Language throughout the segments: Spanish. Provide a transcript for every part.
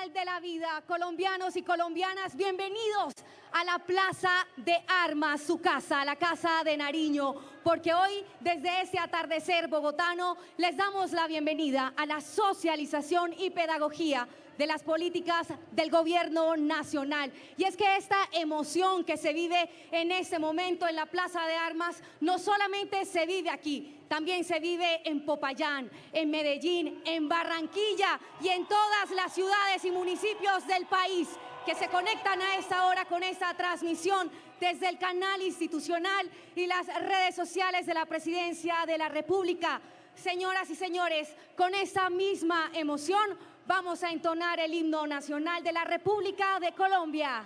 Nacional de la Vida. Colombianos y colombianas, bienvenidos a la Plaza de Armas, su casa, la Casa de Nariño, porque hoy, desde este atardecer bogotano, les damos la bienvenida a la socialización y pedagogía de las políticas del gobierno nacional. Y es que esta emoción que se vive en este momento en la Plaza de Armas no solamente se vive aquí, también se vive en Popayán, en Medellín, en Barranquilla y en todas las ciudades y municipios del país que se conectan a esta hora con esta transmisión desde el canal institucional y las redes sociales de la Presidencia de la República. Señoras y señores, con esta misma emoción vamos a entonar el himno nacional de la República de Colombia.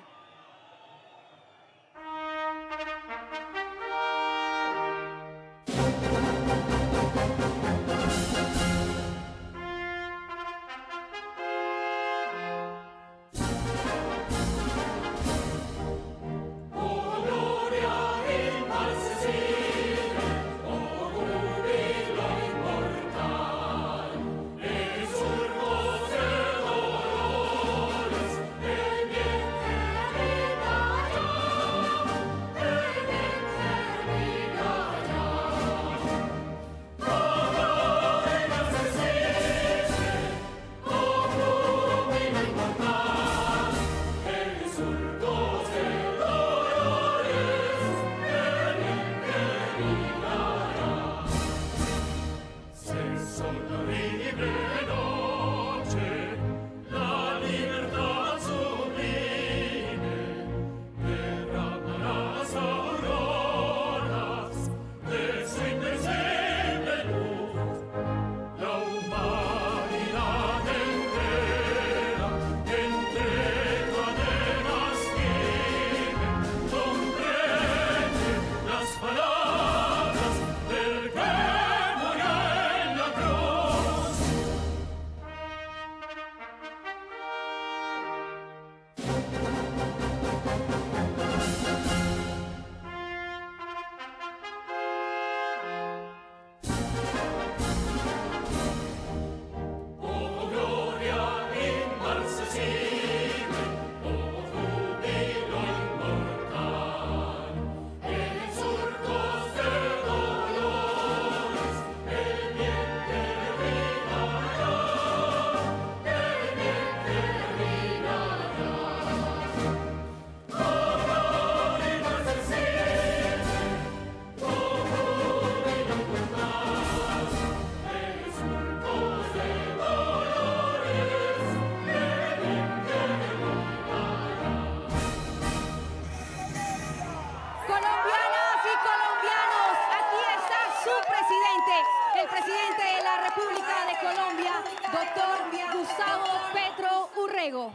El presidente de la República de Colombia, doctor Gustavo Petro Urrego.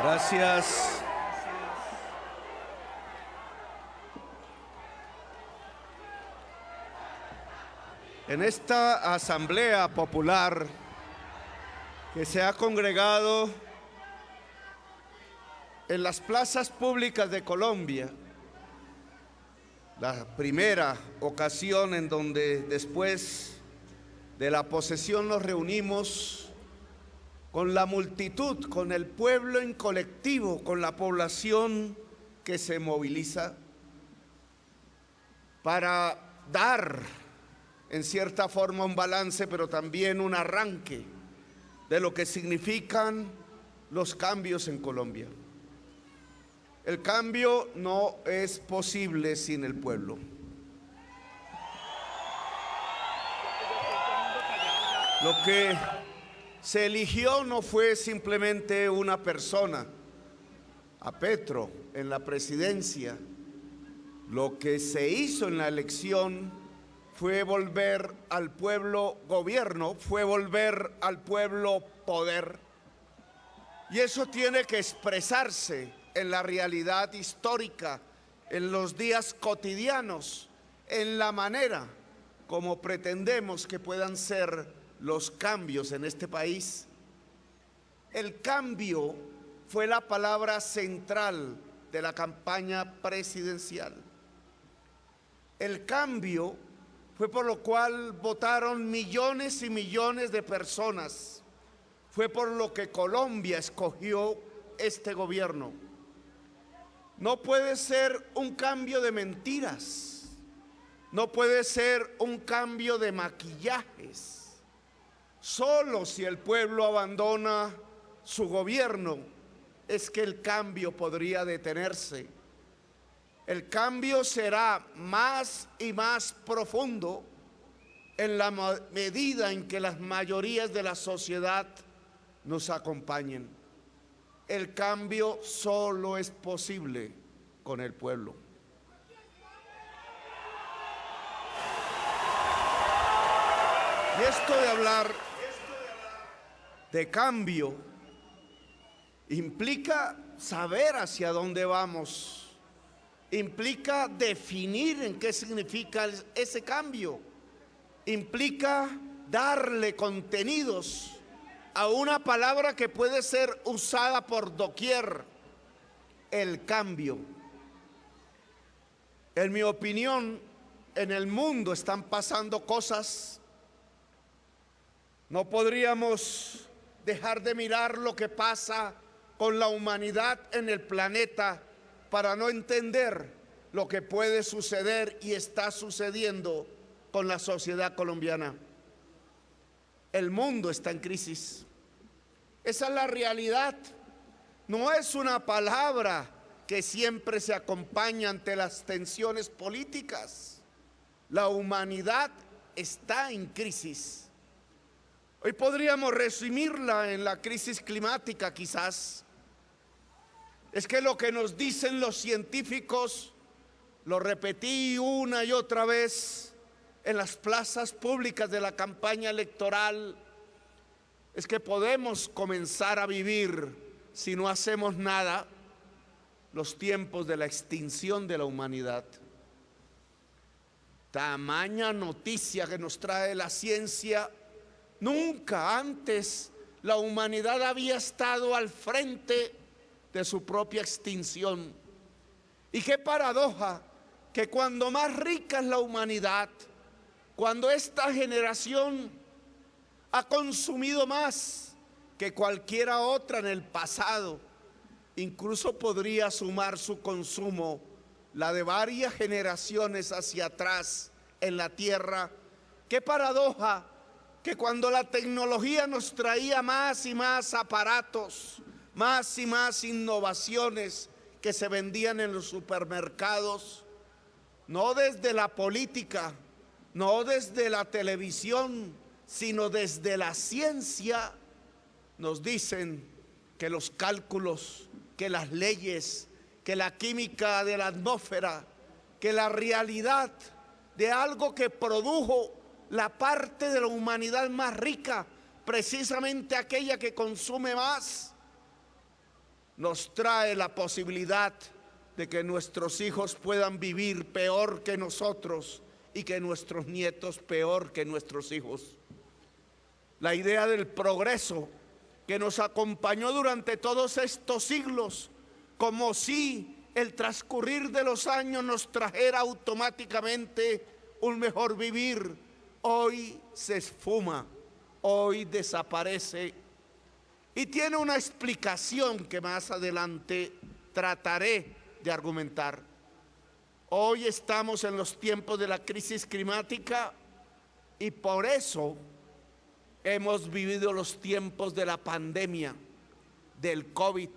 Gracias. En esta asamblea popular que se ha congregado en las plazas públicas de Colombia, la primera ocasión en donde después de la posesión nos reunimos con la multitud, con el pueblo en colectivo, con la población que se moviliza para dar en cierta forma un balance, pero también un arranque de lo que significan los cambios en Colombia. El cambio no es posible sin el pueblo. Lo que se eligió no fue simplemente una persona, a Petro en la presidencia. Lo que se hizo en la elección fue volver al pueblo gobierno, fue volver al pueblo poder. Y eso tiene que expresarse en la realidad histórica, en los días cotidianos, en la manera como pretendemos que puedan ser los cambios en este país. El cambio fue la palabra central de la campaña presidencial. El cambio fue por lo cual votaron millones y millones de personas. Fue por lo que Colombia escogió este gobierno. No puede ser un cambio de mentiras. No puede ser un cambio de maquillajes. Solo si el pueblo abandona su gobierno es que el cambio podría detenerse. El cambio será más y más profundo en la medida en que las mayorías de la sociedad nos acompañen. El cambio solo es posible con el pueblo. Y esto de hablar de cambio implica saber hacia dónde vamos, implica definir en qué significa ese cambio, implica darle contenidos a una palabra que puede ser usada por doquier: el cambio. En mi opinión, en el mundo están pasando cosas. No podríamos dejar de mirar lo que pasa con la humanidad en el planeta para no entender lo que puede suceder y está sucediendo con la sociedad colombiana. El mundo está en crisis. Esa es la realidad. No es una palabra que siempre se acompaña ante las tensiones políticas. La humanidad está en crisis. Hoy podríamos resumirla en la crisis climática, quizás. Es que lo que nos dicen los científicos, lo repetí una y otra vez en las plazas públicas de la campaña electoral, es que podemos comenzar a vivir, si no hacemos nada, los tiempos de la extinción de la humanidad. Tamaña noticia que nos trae la ciencia. Nunca antes la humanidad había estado al frente de su propia extinción. Y qué paradoja que cuando más rica es la humanidad, cuando esta generación ha consumido más que cualquiera otra en el pasado, incluso podría sumar su consumo la de varias generaciones hacia atrás en la tierra. Qué paradoja que cuando la tecnología nos traía más y más aparatos, más y más innovaciones que se vendían en los supermercados, no desde la política, no desde la televisión, sino desde la ciencia, nos dicen que los cálculos, que las leyes, que la química de la atmósfera, que la realidad de algo que produjo la parte de la humanidad más rica, precisamente aquella que consume más, nos trae la posibilidad de que nuestros hijos puedan vivir peor que nosotros y que nuestros nietos peor que nuestros hijos. La idea del progreso que nos acompañó durante todos estos siglos, como si el transcurrir de los años nos trajera automáticamente un mejor vivir, hoy se esfuma, hoy desaparece y tiene una explicación que más adelante trataré de argumentar. Hoy estamos en los tiempos de la crisis climática y por eso hemos vivido los tiempos de la pandemia, del COVID.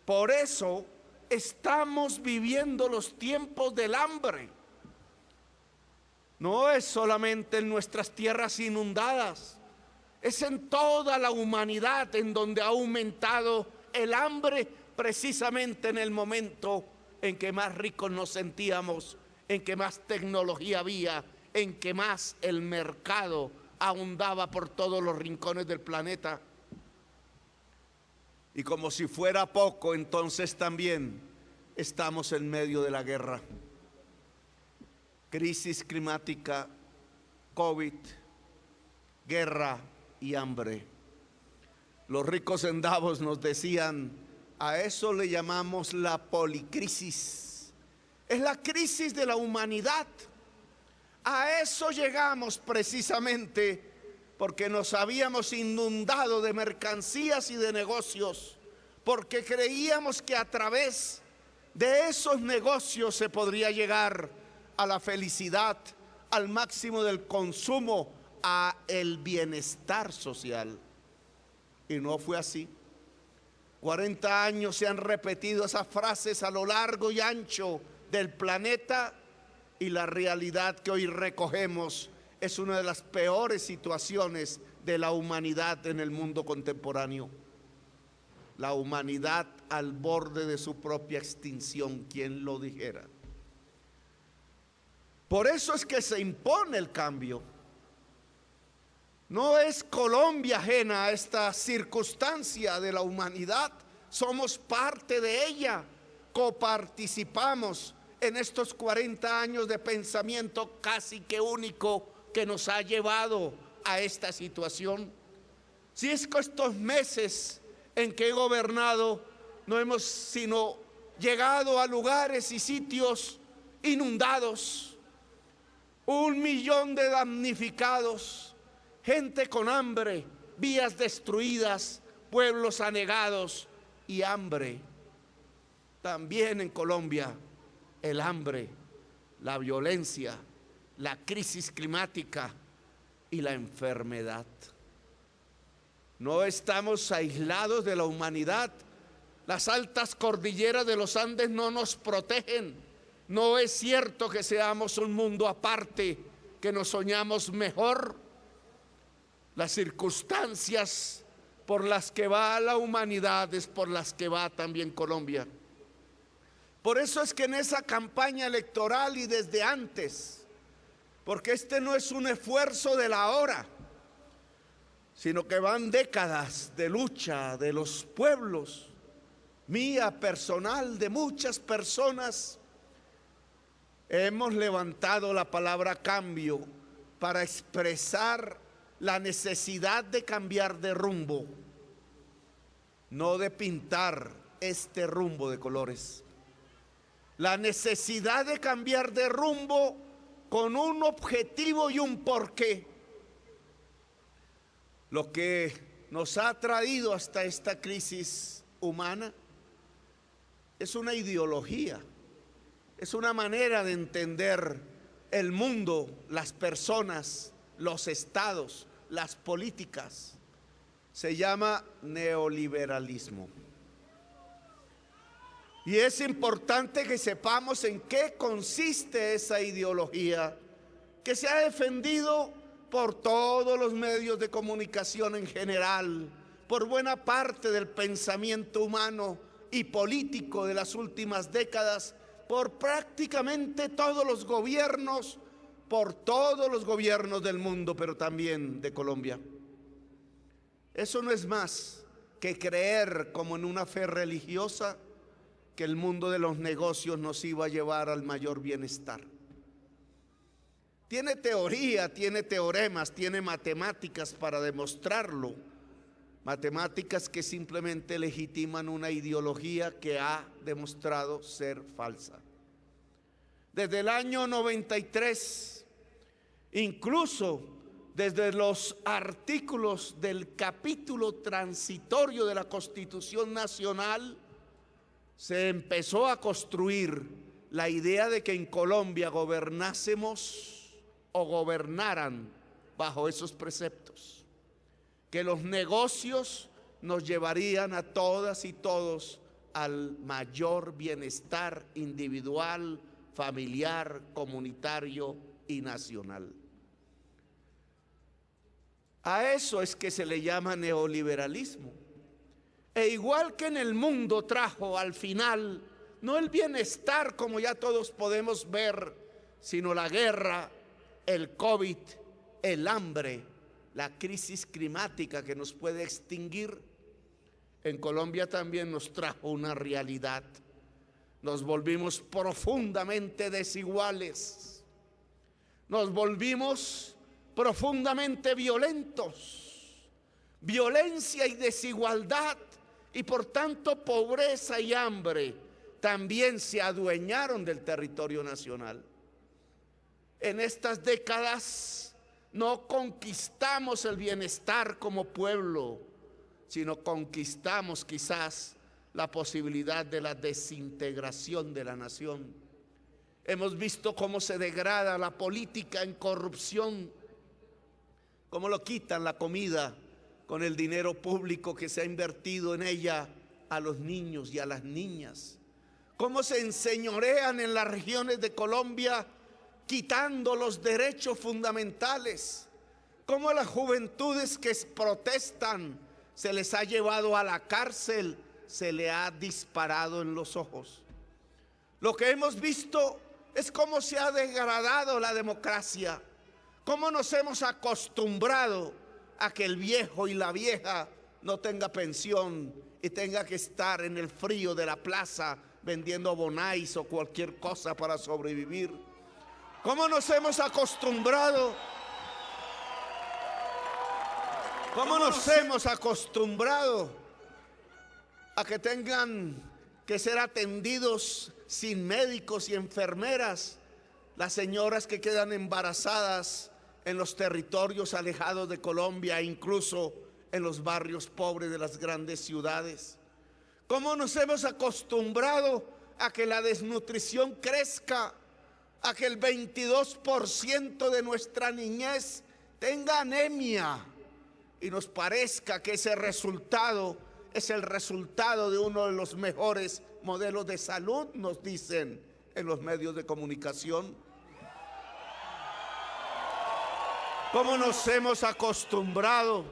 Por eso estamos viviendo los tiempos del hambre. No es solamente en nuestras tierras inundadas, es en toda la humanidad en donde ha aumentado el hambre, precisamente en el momento en que más ricos nos sentíamos, en que más tecnología había, en que más el mercado abundaba por todos los rincones del planeta. Y como si fuera poco, entonces también estamos en medio de la guerra. crisis climática, COVID, guerra y hambre. Los ricos en Davos nos decían, a eso le llamamos la policrisis. Es la crisis de la humanidad. A eso llegamos precisamente porque nos habíamos inundado de mercancías y de negocios, porque creíamos que a través de esos negocios se podría llegar a la felicidad, al máximo del consumo, a el bienestar social. Y no fue así. 40 años se han repetido esas frases a lo largo y ancho del planeta, y la realidad que hoy recogemos es una de las peores situaciones de la humanidad en el mundo contemporáneo. La humanidad al borde de su propia extinción, ¿quién lo dijera? Por eso es que se impone el cambio. No es Colombia ajena a esta circunstancia de la humanidad, somos parte de ella, coparticipamos en estos 40 años de pensamiento casi que único que nos ha llevado a esta situación. Si es que estos meses en que he gobernado no hemos sino llegado a lugares y sitios inundados, 1 millón de damnificados, gente con hambre, vías destruidas, pueblos anegados y hambre. También en Colombia el hambre, la violencia, la crisis climática y la enfermedad. No estamos aislados de la humanidad. Las altas cordilleras de los Andes no nos protegen. No es cierto que seamos un mundo aparte, que nos soñamos mejor. Las circunstancias por las que va la humanidad es por las que va también Colombia. Por eso es que en esa campaña electoral y desde antes, porque este no es un esfuerzo de la hora, sino que van décadas de lucha de los pueblos, mía personal, de muchas personas, hemos levantado la palabra cambio para expresar la necesidad de cambiar de rumbo, no de pintar este rumbo de colores. La necesidad de cambiar de rumbo con un objetivo y un porqué. Lo que nos ha traído hasta esta crisis humana es una ideología, es una manera de entender el mundo, las personas, los estados, las políticas. Se llama neoliberalismo. Y es importante que sepamos en qué consiste esa ideología que se ha defendido por todos los medios de comunicación en general, por buena parte del pensamiento humano y político de las últimas décadas, por prácticamente todos los gobiernos, por todos los gobiernos del mundo, pero también de Colombia. Eso no es más que creer, como en una fe religiosa, que el mundo de los negocios nos iba a llevar al mayor bienestar. Tiene teoría, tiene teoremas, tiene matemáticas para demostrarlo. Matemáticas que simplemente legitiman una ideología que ha demostrado ser falsa. Desde el año 93, incluso desde los artículos del capítulo transitorio de la Constitución Nacional, se empezó a construir la idea de que en Colombia gobernásemos o gobernaran bajo esos preceptos, que los negocios nos llevarían a todas y todos al mayor bienestar individual, familiar, comunitario y nacional. A eso es que se le llama neoliberalismo. E igual que en el mundo trajo al final, no el bienestar como ya todos podemos ver, sino la guerra, el COVID, el hambre, la crisis climática que nos puede extinguir. En Colombia también nos trajo una realidad. Nos volvimos profundamente desiguales. nos volvimos profundamente violentos. Violencia y desigualdad y por tanto pobreza y hambre también se adueñaron del territorio nacional. En estas décadas no conquistamos el bienestar como pueblo, sino conquistamos quizás la posibilidad de la desintegración de la nación. Hemos visto cómo se degrada la política en corrupción, cómo lo quitan la comida con el dinero público que se ha invertido en ella a los niños y a las niñas, cómo se enseñorean en las regiones de Colombia quitando los derechos fundamentales, cómo a las juventudes que protestan se les ha llevado a la cárcel, se le ha disparado en los ojos. Lo que hemos visto es cómo se ha degradado la democracia, cómo nos hemos acostumbrado a que el viejo y la vieja no tenga pensión y tenga que estar en el frío de la plaza vendiendo bonais o cualquier cosa para sobrevivir. ¿Cómo nos hemos acostumbrado? ¿Cómo nos hemos acostumbrado a que tengan que ser atendidos sin médicos y enfermeras las señoras que quedan embarazadas en los territorios alejados de Colombia e incluso en los barrios pobres de las grandes ciudades? ¿Cómo nos hemos acostumbrado a que la desnutrición crezca, a que el 22% de nuestra niñez tenga anemia y nos parezca que ese resultado es el resultado de uno de los mejores modelos de salud, nos dicen en los medios de comunicación? ¿Cómo nos hemos acostumbrado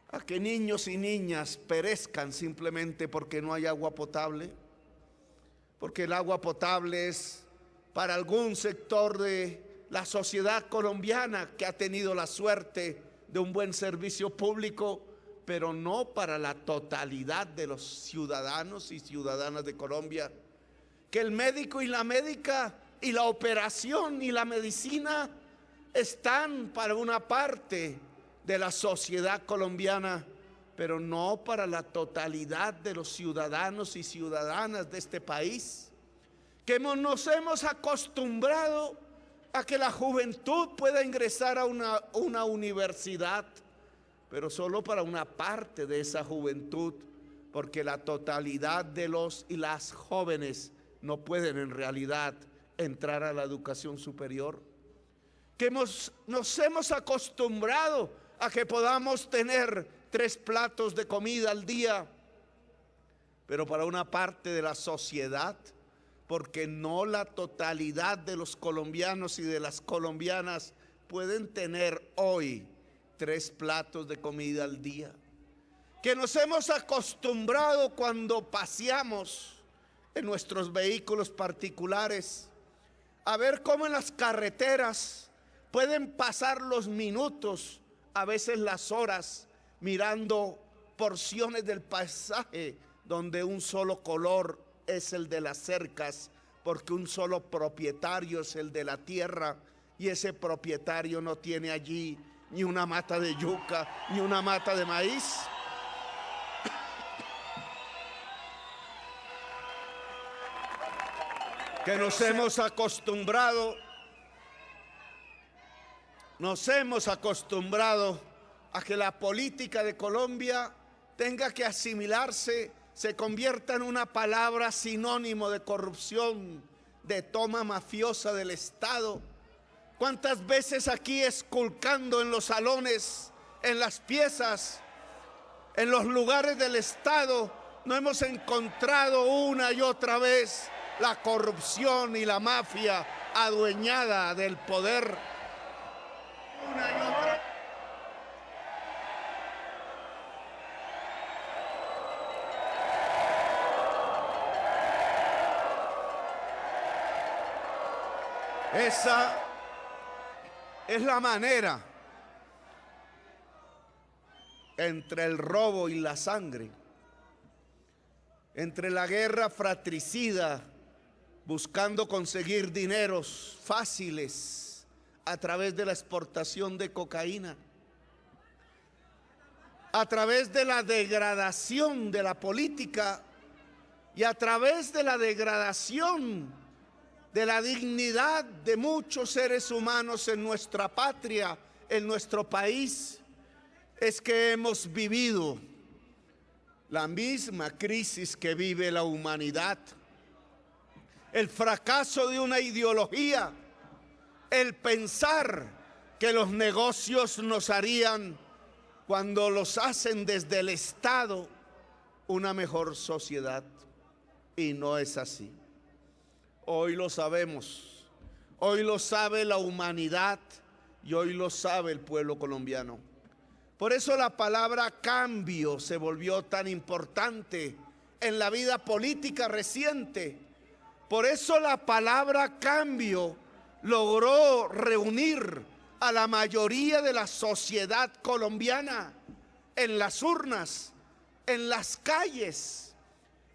a que niños y niñas perezcan simplemente porque no hay agua potable? Porque el agua potable es para algún sector de la sociedad colombiana que ha tenido la suerte de un buen servicio público, pero no para la totalidad de los ciudadanos y ciudadanas de Colombia. Que el médico y la médica y la operación y la medicina están para una parte de la sociedad colombiana, pero no para la totalidad de los ciudadanos y ciudadanas de este país. Que nos hemos acostumbrado a que la juventud pueda ingresar a una universidad, pero solo para una parte de esa juventud, porque la totalidad de los y las jóvenes no pueden en realidad entrar a la educación superior. Que nos hemos acostumbrado a que podamos tener 3 platos de comida al día, pero para una parte de la sociedad, porque no la totalidad de los colombianos y de las colombianas pueden tener hoy 3 platos de comida al día. Que nos hemos acostumbrado cuando paseamos en nuestros vehículos particulares a ver cómo en las carreteras pueden pasar los minutos, a veces las horas, mirando porciones del paisaje donde un solo color es el de las cercas, porque un solo propietario es el de la tierra y ese propietario no tiene allí ni una mata de yuca ni una mata de maíz. Que nos hemos acostumbrado a que la política de Colombia tenga que asimilarse, se convierta en una palabra sinónimo de corrupción, de toma mafiosa del Estado. ¿Cuántas veces aquí esculcando en los salones, en las piezas, en los lugares del Estado, no hemos encontrado una y otra vez la corrupción y la mafia adueñada del poder? Una y otra. Esa es la manera entre el robo y la sangre, entre la guerra fratricida buscando conseguir dineros fáciles a través de la exportación de cocaína, a través de la degradación de la política y a través de la degradación de la dignidad de muchos seres humanos en nuestra patria, en nuestro país, es que hemos vivido la misma crisis que vive la humanidad. El fracaso de una ideología, el pensar que los negocios nos harían, cuando los hacen desde el Estado, una mejor sociedad. Y no es así. Hoy lo sabemos, hoy lo sabe la humanidad y hoy lo sabe el pueblo colombiano. Por eso la palabra cambio se volvió tan importante en la vida política reciente. Por eso la palabra cambio logró reunir a la mayoría de la sociedad colombiana en las urnas, en las calles.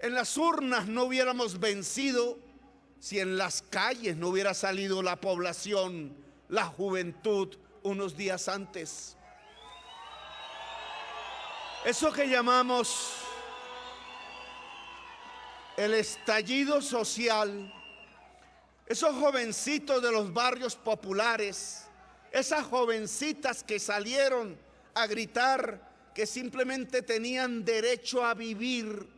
En las urnas no hubiéramos vencido si en las calles no hubiera salido la población, la juventud, unos días antes. Eso que llamamos el estallido social, esos jovencitos de los barrios populares, esas jovencitas que salieron a gritar que simplemente tenían derecho a vivir,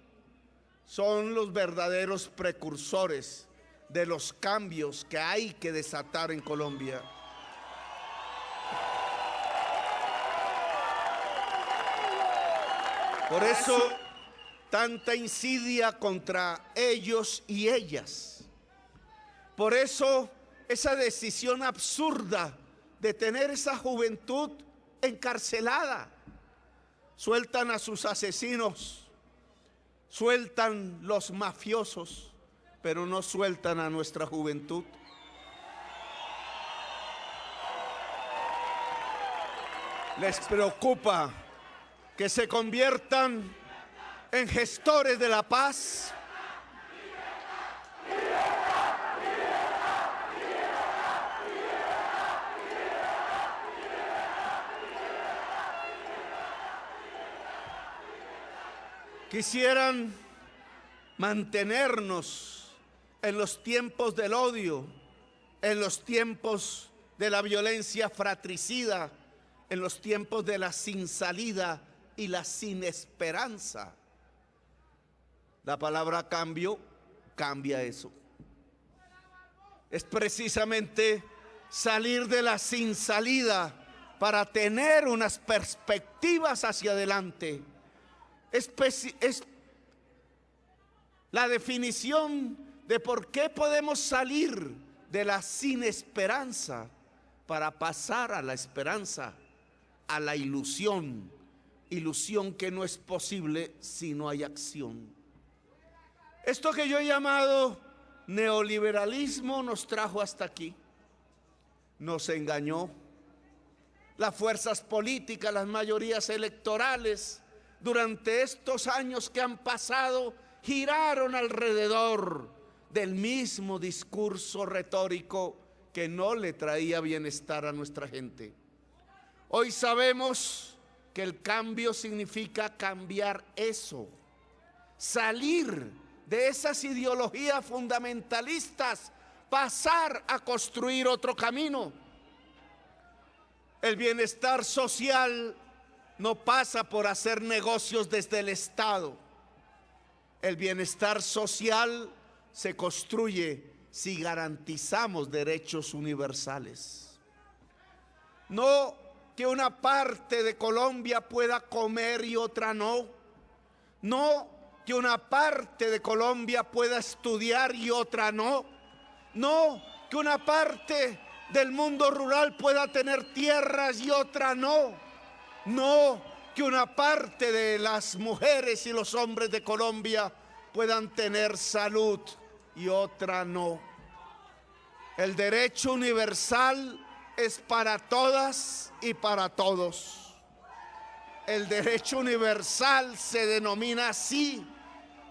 son los verdaderos precursores de los cambios que hay que desatar en Colombia. Por eso, tanta insidia contra ellos y ellas. Por eso, esa decisión absurda de tener esa juventud encarcelada. Sueltan a sus asesinos, sueltan los mafiosos, pero no sueltan a nuestra juventud. Les preocupa que se conviertan en gestores de la paz. Quisieran mantenernos en los tiempos del odio, en los tiempos de la violencia fratricida, en los tiempos de la sin salida y la sin esperanza. La palabra cambio cambia eso. Es precisamente salir de la sin salida para tener unas perspectivas hacia adelante. Es la definición de por qué podemos salir de la sin esperanza para pasar a la esperanza, a la ilusión, ilusión que no es posible si no hay acción. Esto que yo he llamado neoliberalismo nos trajo hasta aquí, nos engañó. Las fuerzas políticas, las mayorías electorales, durante estos años que han pasado, giraron alrededor del mismo discurso retórico que no le traía bienestar a nuestra gente. Hoy sabemos que el cambio significa cambiar eso, salir de esas ideologías fundamentalistas, pasar a construir otro camino. El bienestar social no pasa por hacer negocios desde el Estado. El bienestar social se construye si garantizamos derechos universales. No que una parte de Colombia pueda comer y otra no. No que una parte de Colombia pueda estudiar y otra no. No que una parte del mundo rural pueda tener tierras y otra no. No que una parte de las mujeres y los hombres de Colombia puedan tener salud y otra no. El derecho universal es para todas y para todos. El derecho universal se denomina así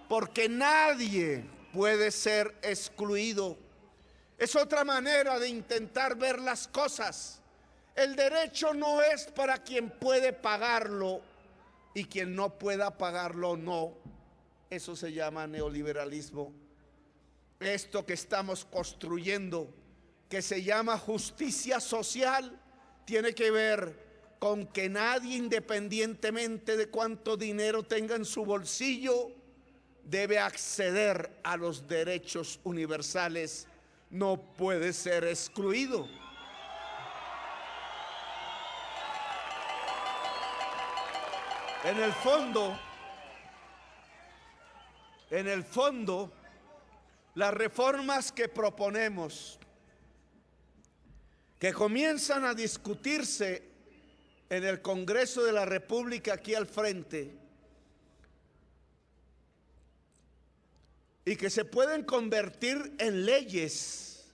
porque nadie puede ser excluido. Es otra manera de intentar ver las cosas. El derecho no es para quien puede pagarlo y quien no pueda pagarlo no. Eso se llama neoliberalismo. Esto que estamos construyendo, que se llama justicia social, tiene que ver con que nadie, independientemente de cuánto dinero tenga en su bolsillo, debe acceder a los derechos universales. No puede ser excluido. En el fondo, las reformas que proponemos, que comienzan a discutirse en el Congreso de la República aquí al frente, y que se pueden convertir en leyes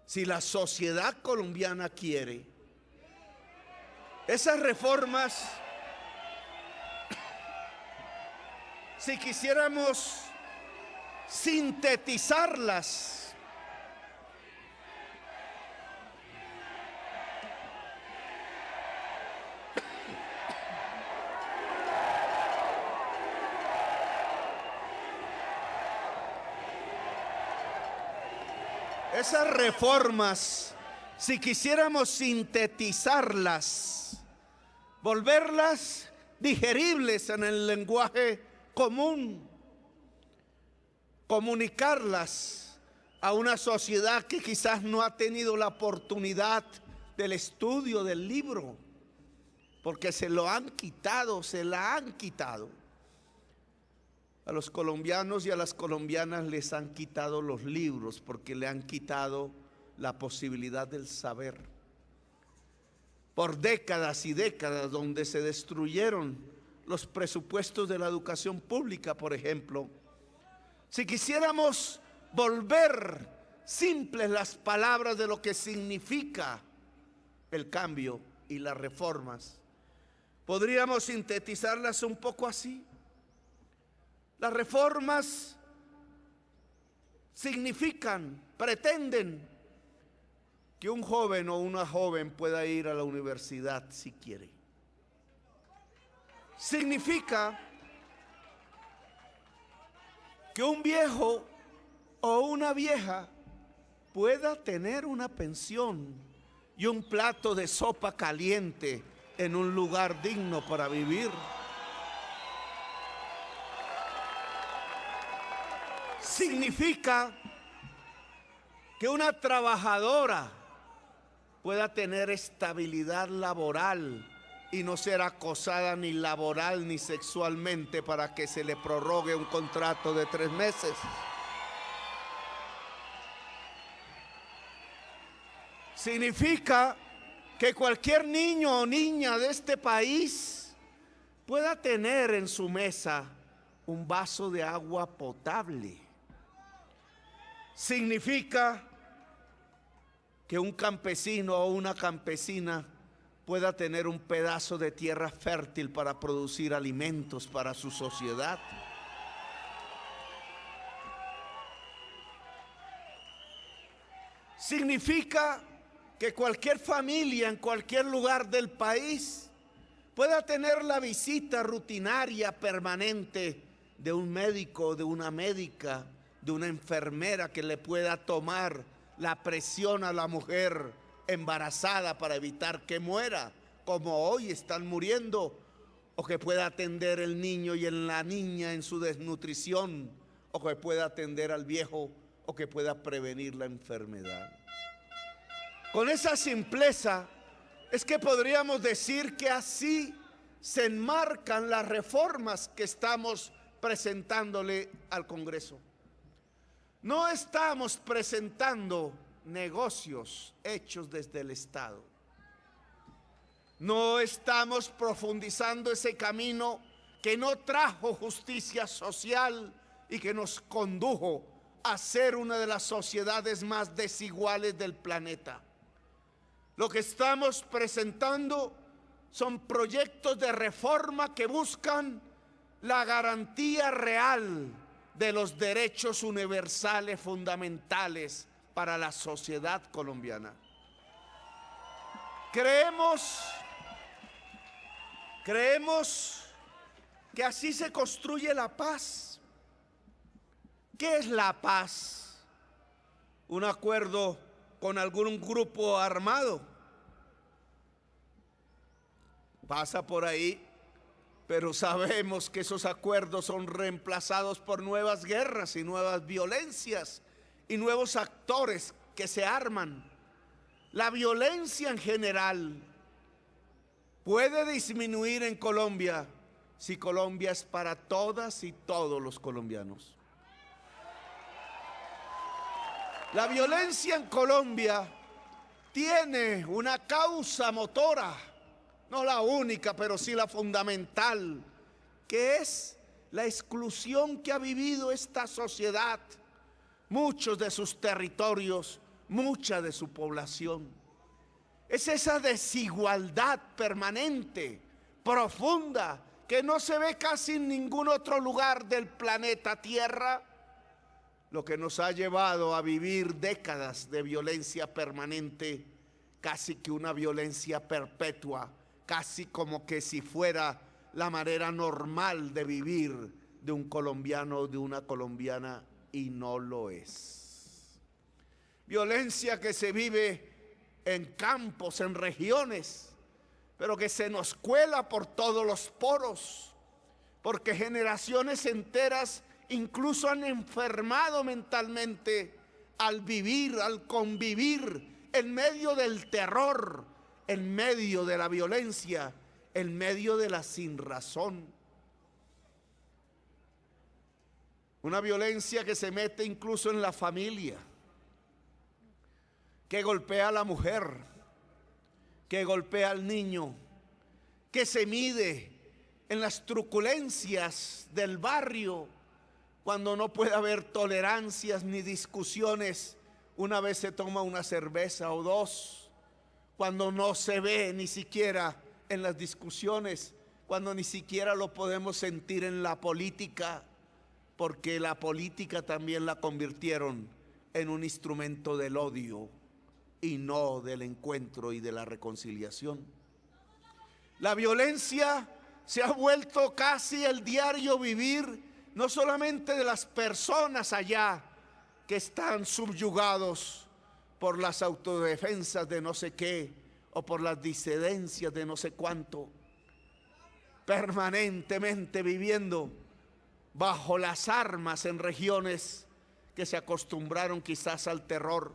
si la sociedad colombiana quiere. Esas reformas, si quisiéramos sintetizarlas, esas reformas, si quisiéramos sintetizarlas, volverlas digeribles en el lenguaje común, comunicarlas a una sociedad que quizás no ha tenido la oportunidad del estudio del libro, porque se lo han quitado, se la han quitado. A los colombianos y a las colombianas les han quitado los libros porque le han quitado la posibilidad del saber. Por décadas y décadas, donde se destruyeron los presupuestos de la educación pública, por ejemplo, si quisiéramos volver simples las palabras de lo que significa el cambio y las reformas, podríamos sintetizarlas un poco así. Las reformas significan, pretenden que un joven o una joven pueda ir a la universidad si quiere. Significa que un viejo o una vieja pueda tener una pensión y un plato de sopa caliente en un lugar digno para vivir. Significa que una trabajadora pueda tener estabilidad laboral y no ser acosada ni laboral ni sexualmente para que se le prorrogue un contrato de 3 meses. Significa que cualquier niño o niña de este país pueda tener en su mesa un vaso de agua potable. Significa que un campesino o una campesina pueda tener un pedazo de tierra fértil para producir alimentos para su sociedad. Significa que cualquier familia en cualquier lugar del país pueda tener la visita rutinaria permanente de un médico, de una médica, de una enfermera que le pueda tomar la presión a la mujer embarazada para evitar que muera, como hoy están muriendo, o que pueda atender el niño y la niña en su desnutrición, o que pueda atender al viejo, o que pueda prevenir la enfermedad. Con esa simpleza es que podríamos decir que así se enmarcan las reformas que estamos presentándole al Congreso. No estamos presentando negocios hechos desde el Estado. No estamos profundizando ese camino que no trajo justicia social y que nos condujo a ser una de las sociedades más desiguales del planeta. Lo que estamos presentando son proyectos de reforma que buscan la garantía real de los derechos universales fundamentales para la sociedad colombiana. Creemos que así se construye la paz. ¿Qué es la paz? ¿Un acuerdo con algún grupo armado? Pasa por ahí, pero sabemos que esos acuerdos son reemplazados por nuevas guerras y nuevas violencias y nuevos actores que se arman. La violencia en general puede disminuir en Colombia si Colombia es para todas y todos los colombianos. La violencia en Colombia tiene una causa motora, no la única, pero sí la fundamental, que es la exclusión que ha vivido esta sociedad, muchos de sus territorios, mucha de su población. Es esa desigualdad permanente, profunda, que no se ve casi en ningún otro lugar del planeta Tierra, lo que nos ha llevado a vivir décadas de violencia permanente, casi que una violencia perpetua, casi como que si fuera la manera normal de vivir de un colombiano o de una colombiana, y no lo es. Violencia que se vive en campos, en regiones, pero que se nos cuela por todos los poros, porque generaciones enteras incluso han enfermado mentalmente al vivir, al convivir en medio del terror, en medio de la violencia, en medio de la sinrazón. Una violencia que se mete incluso en la familia, que golpea a la mujer, que golpea al niño, que se mide en las truculencias del barrio, cuando no puede haber tolerancias ni discusiones. Una vez se toma una cerveza o dos, cuando no se ve ni siquiera en las discusiones, cuando ni siquiera lo podemos sentir en la política, porque la política también la convirtieron en un instrumento del odio y no del encuentro y de la reconciliación. La violencia se ha vuelto casi el diario vivir, no solamente de las personas allá que están subyugados por las autodefensas de no sé qué o por las disidencias de no sé cuánto, permanentemente viviendo bajo las armas en regiones que se acostumbraron quizás al terror.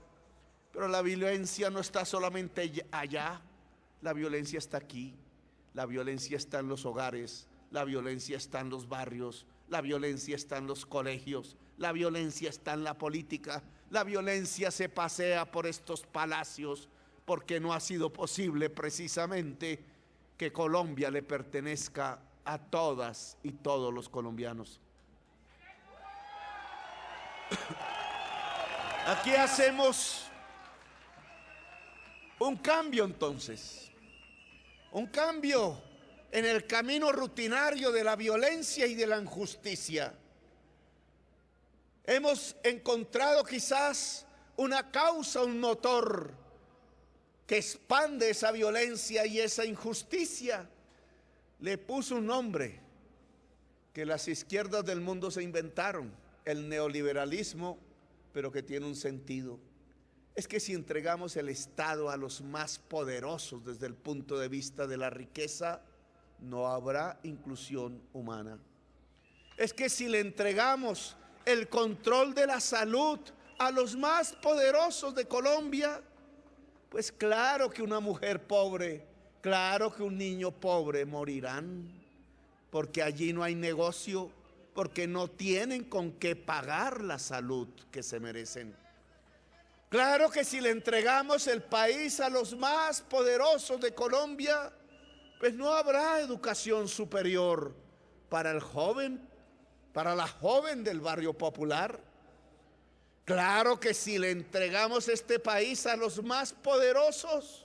Pero la violencia no está solamente allá, la violencia está aquí, la violencia está en los hogares, la violencia está en los barrios, la violencia está en los colegios, la violencia está en la política, la violencia se pasea por estos palacios, porque no ha sido posible precisamente que Colombia le pertenezca a todas y todos los colombianos. Aquí hacemos un cambio entonces, un cambio en el camino rutinario de la violencia y de la injusticia. Hemos encontrado quizás una causa, un motor que expande esa violencia y esa injusticia. Le puso un nombre que las izquierdas del mundo se inventaron, el neoliberalismo, pero que tiene un sentido. Es que si entregamos el Estado a los más poderosos desde el punto de vista de la riqueza, no habrá inclusión humana. Es que si le entregamos el control de la salud a los más poderosos de Colombia, pues claro que una mujer pobre, claro que un niño pobre morirán, porque allí no hay negocio, porque no tienen con qué pagar la salud que se merecen. Claro que si le entregamos el país a los más poderosos de Colombia, pues no habrá educación superior para el joven, para la joven del barrio popular. Claro que si le entregamos este país a los más poderosos,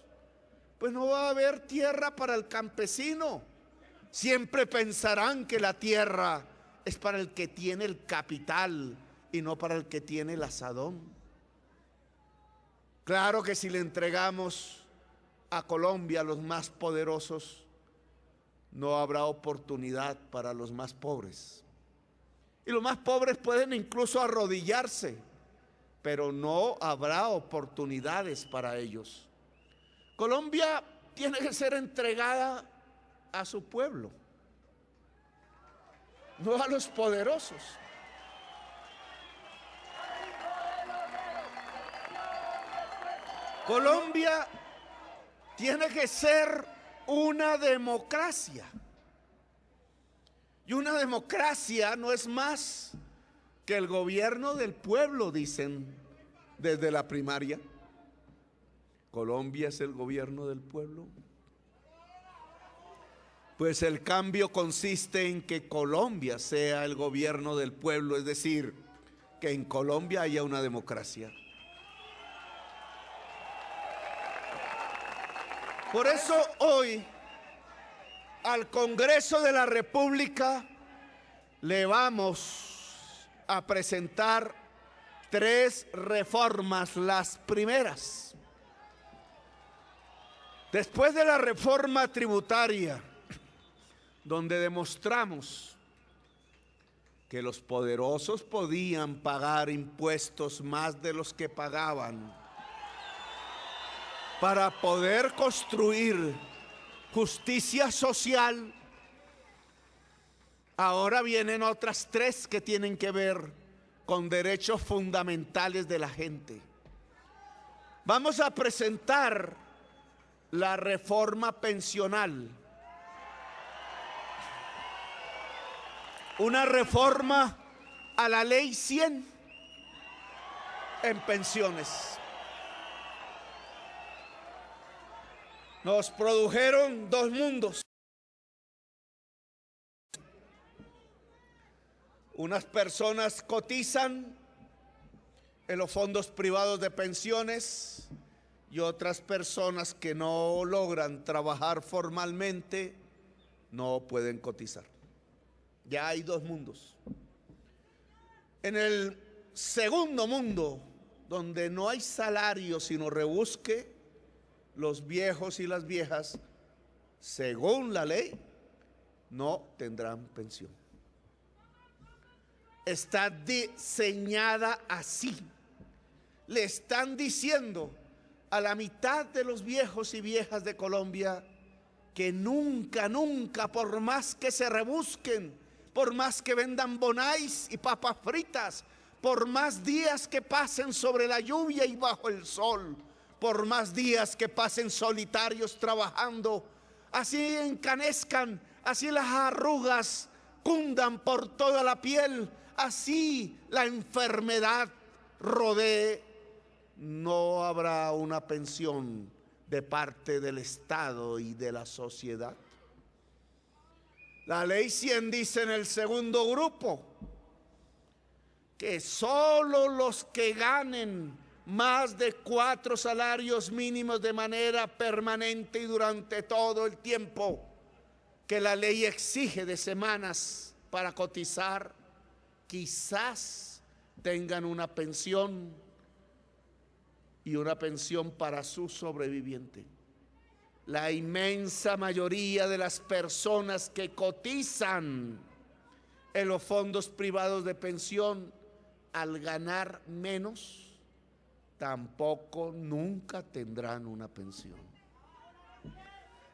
pues no va a haber tierra para el campesino. Siempre pensarán que la tierra es para el que tiene el capital y no para el que tiene el asadón. Claro que si le entregamos a Colombia a los más poderosos, no habrá oportunidad para los más pobres. Y los más pobres pueden incluso arrodillarse, pero no habrá oportunidades para ellos. Colombia tiene que ser entregada a su pueblo, no a los poderosos. Colombia tiene que ser una democracia. Y una democracia no es más que el gobierno del pueblo, dicen desde la primaria. Colombia es el gobierno del pueblo. Pues el cambio consiste en que Colombia sea el gobierno del pueblo, es decir, que en Colombia haya una democracia. Por eso hoy al Congreso de la República le vamos a presentar 3 reformas. Las primeras, después de la reforma tributaria, donde demostramos que los poderosos podían pagar impuestos más de los que pagaban para poder construir justicia social, ahora vienen otras 3 que tienen que ver con derechos fundamentales de la gente. Vamos a presentar la reforma pensional, una reforma a la ley 100 en pensiones. Nos produjeron 2 mundos. Unas personas cotizan en los fondos privados de pensiones y otras personas que no logran trabajar formalmente no pueden cotizar. Ya hay 2 mundos. En el segundo mundo, donde no hay salario sino rebusque, los viejos y las viejas, según la ley, no tendrán pensión. Está diseñada así. Le están diciendo a la mitad de los viejos y viejas de Colombia que nunca, nunca, por más que se rebusquen, por más que vendan bonais y papas fritas, por más días que pasen sobre la lluvia y bajo el sol, por más días que pasen solitarios trabajando, así encanezcan, así las arrugas cundan por toda la piel, así la enfermedad rodee, no habrá una pensión de parte del Estado y de la sociedad. La ley 100 dice en el segundo grupo que solo los que ganen más de 4 salarios mínimos de manera permanente y durante todo el tiempo que la ley exige de semanas para cotizar, quizás tengan una pensión y una pensión para su sobreviviente. La inmensa mayoría de las personas que cotizan en los fondos privados de pensión, al ganar menos, tampoco nunca tendrán una pensión.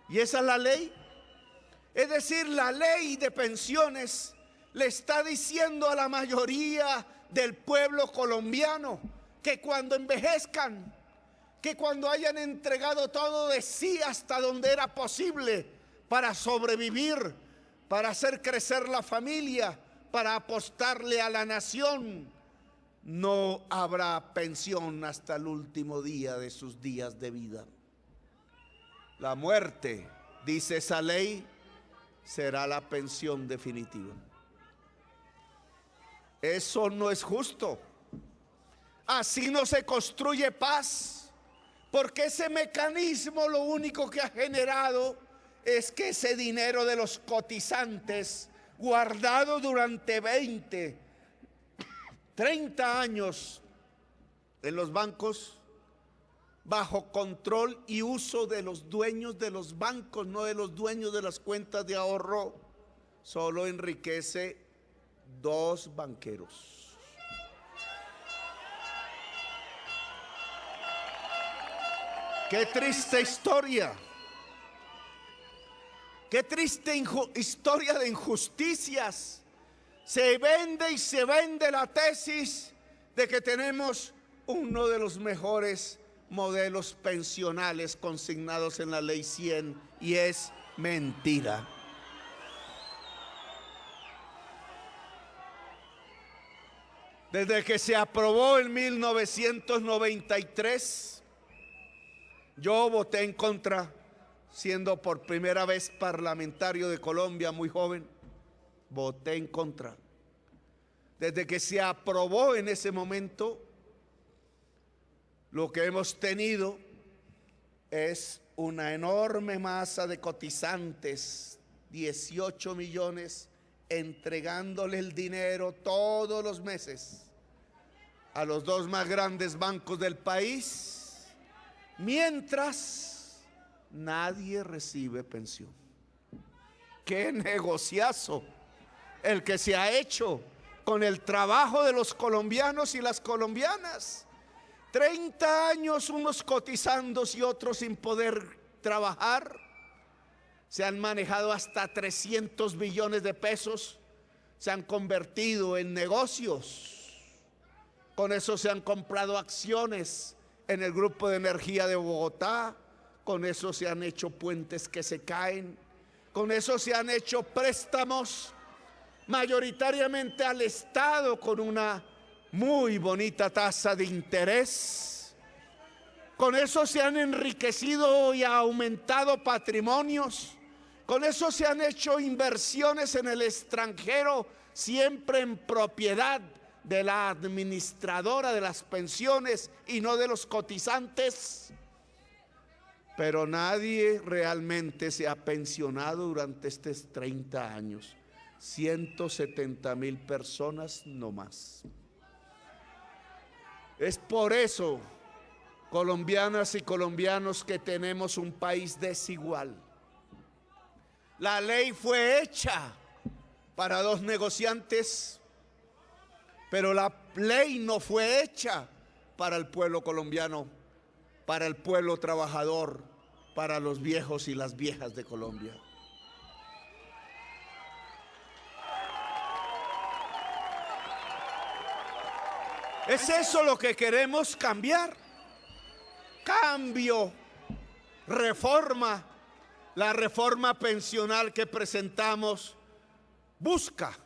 Y esa es la ley. Es decir, la ley de pensiones le está diciendo a la mayoría del pueblo colombiano que cuando envejezcan, que cuando hayan entregado todo de sí hasta donde era posible para sobrevivir, para hacer crecer la familia, para apostarle a la nación, no habrá pensión hasta el último día de sus días de vida. La muerte, dice esa ley, será la pensión definitiva. Eso no es justo. Así no se construye paz, porque ese mecanismo lo único que ha generado es que ese dinero de los cotizantes guardado durante 20, 30 años en los bancos, bajo control y uso de los dueños de los bancos, no de los dueños de las cuentas de ahorro, solo enriquece 2 banqueros. Qué triste historia. Qué triste historia de injusticias. Se vende y se vende la tesis de que tenemos uno de los mejores modelos pensionales consignados en la Ley 100, y es mentira. Desde que se aprobó en 1993, yo voté en contra, siendo por primera vez parlamentario de Colombia, muy joven, voté en contra. Desde que se aprobó en ese momento, lo que hemos tenido es una enorme masa de cotizantes, 18 millones, entregándole el dinero todos los meses a los 2 más grandes bancos del país, mientras nadie recibe pensión. ¡Qué negociazo el que se ha hecho con el trabajo de los colombianos y las colombianas! 30 años unos cotizando y otros sin poder trabajar. Se han manejado hasta 300 billones de pesos, se han convertido en negocios. Con eso se han comprado acciones en el Grupo de Energía de Bogotá, con eso se han hecho puentes que se caen, con eso se han hecho préstamos mayoritariamente al Estado con una muy bonita tasa de interés. Con eso se han enriquecido y aumentado patrimonios. Con eso se han hecho inversiones en el extranjero, siempre en propiedad de la administradora de las pensiones y no de los cotizantes. Pero nadie realmente se ha pensionado durante estos 30 años. 170,000 personas no más. Es por eso, colombianas y colombianos, que tenemos un país desigual. La ley fue hecha para 2 negociantes, pero la ley no fue hecha para el pueblo colombiano, para el pueblo trabajador, para los viejos y las viejas de Colombia. ¿Es eso lo que queremos cambiar? Cambio, reforma. La reforma pensional que presentamos busca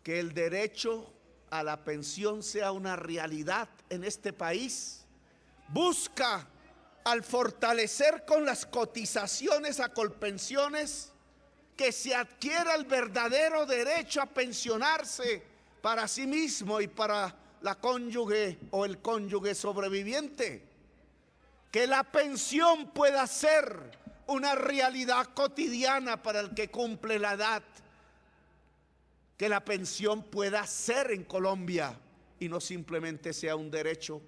que el derecho a la pensión sea una realidad en este país. Busca, al fortalecer con las cotizaciones a Colpensiones, que se adquiera el verdadero derecho a pensionarse para sí mismo y para la cónyuge o el cónyuge sobreviviente. Que la pensión pueda ser una realidad cotidiana para el que cumple la edad. Que la pensión pueda ser en Colombia y no simplemente sea un derecho.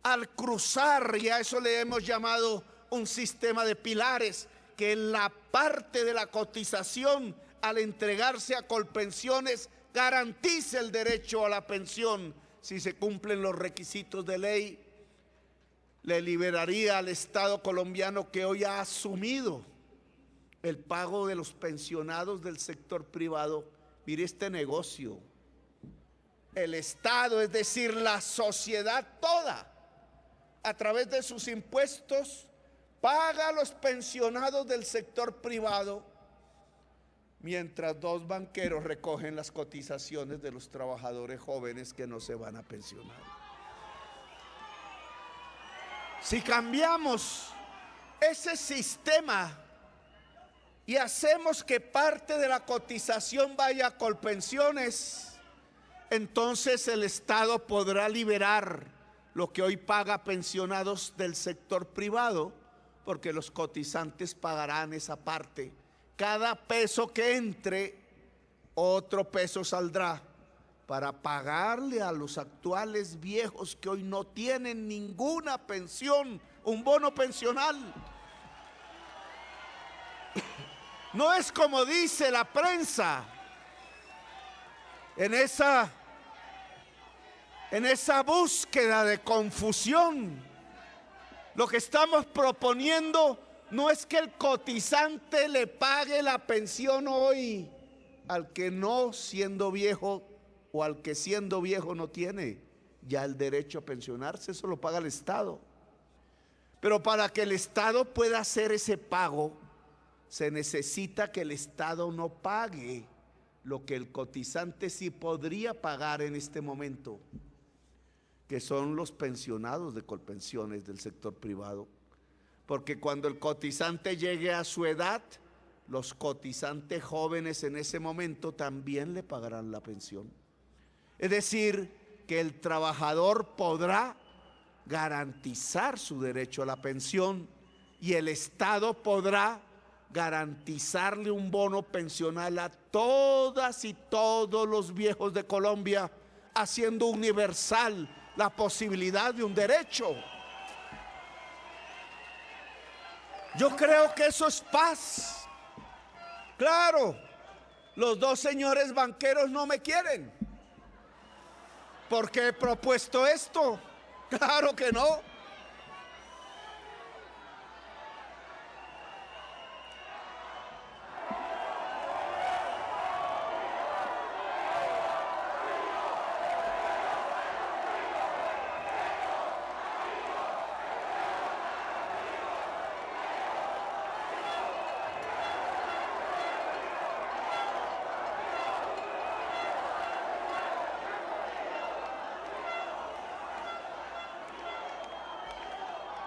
Al cruzar, y a eso le hemos llamado un sistema de pilares, que la parte de la cotización al entregarse a Colpensiones garantice el derecho a la pensión si se cumplen los requisitos de ley, le liberaría al Estado colombiano, que hoy ha asumido el pago de los pensionados del sector privado. Mire este negocio. El Estado, es decir, la sociedad toda, a través de sus impuestos, paga a los pensionados del sector privado, mientras 2 banqueros recogen las cotizaciones de los trabajadores jóvenes que no se van a pensionar. Si cambiamos ese sistema y hacemos que parte de la cotización vaya a Colpensiones, entonces el Estado podrá liberar lo que hoy paga pensionados del sector privado, porque los cotizantes pagarán esa parte. Cada peso que entre otro peso saldrá para pagarle a los actuales viejos que hoy no tienen ninguna pensión, un bono pensional. No es como dice la prensa, en esa búsqueda de confusión. Lo que estamos proponiendo no es que el cotizante le pague la pensión hoy al que no siendo viejo o al que siendo viejo no tiene ya el derecho a pensionarse, eso lo paga el Estado. Pero para que el Estado pueda hacer ese pago, se necesita que el Estado no pague lo que el cotizante sí podría pagar en este momento, que son los pensionados de Colpensiones del sector privado. Porque cuando el cotizante llegue a su edad, los cotizantes jóvenes en ese momento también le pagarán la pensión. Es decir, que el trabajador podrá garantizar su derecho a la pensión y el Estado podrá garantizarle un bono pensional a todas y todos los viejos de Colombia, haciendo universal la posibilidad de un derecho. Yo creo que eso es paz. Claro, los dos señores banqueros no me quieren porque he propuesto esto. Claro que no.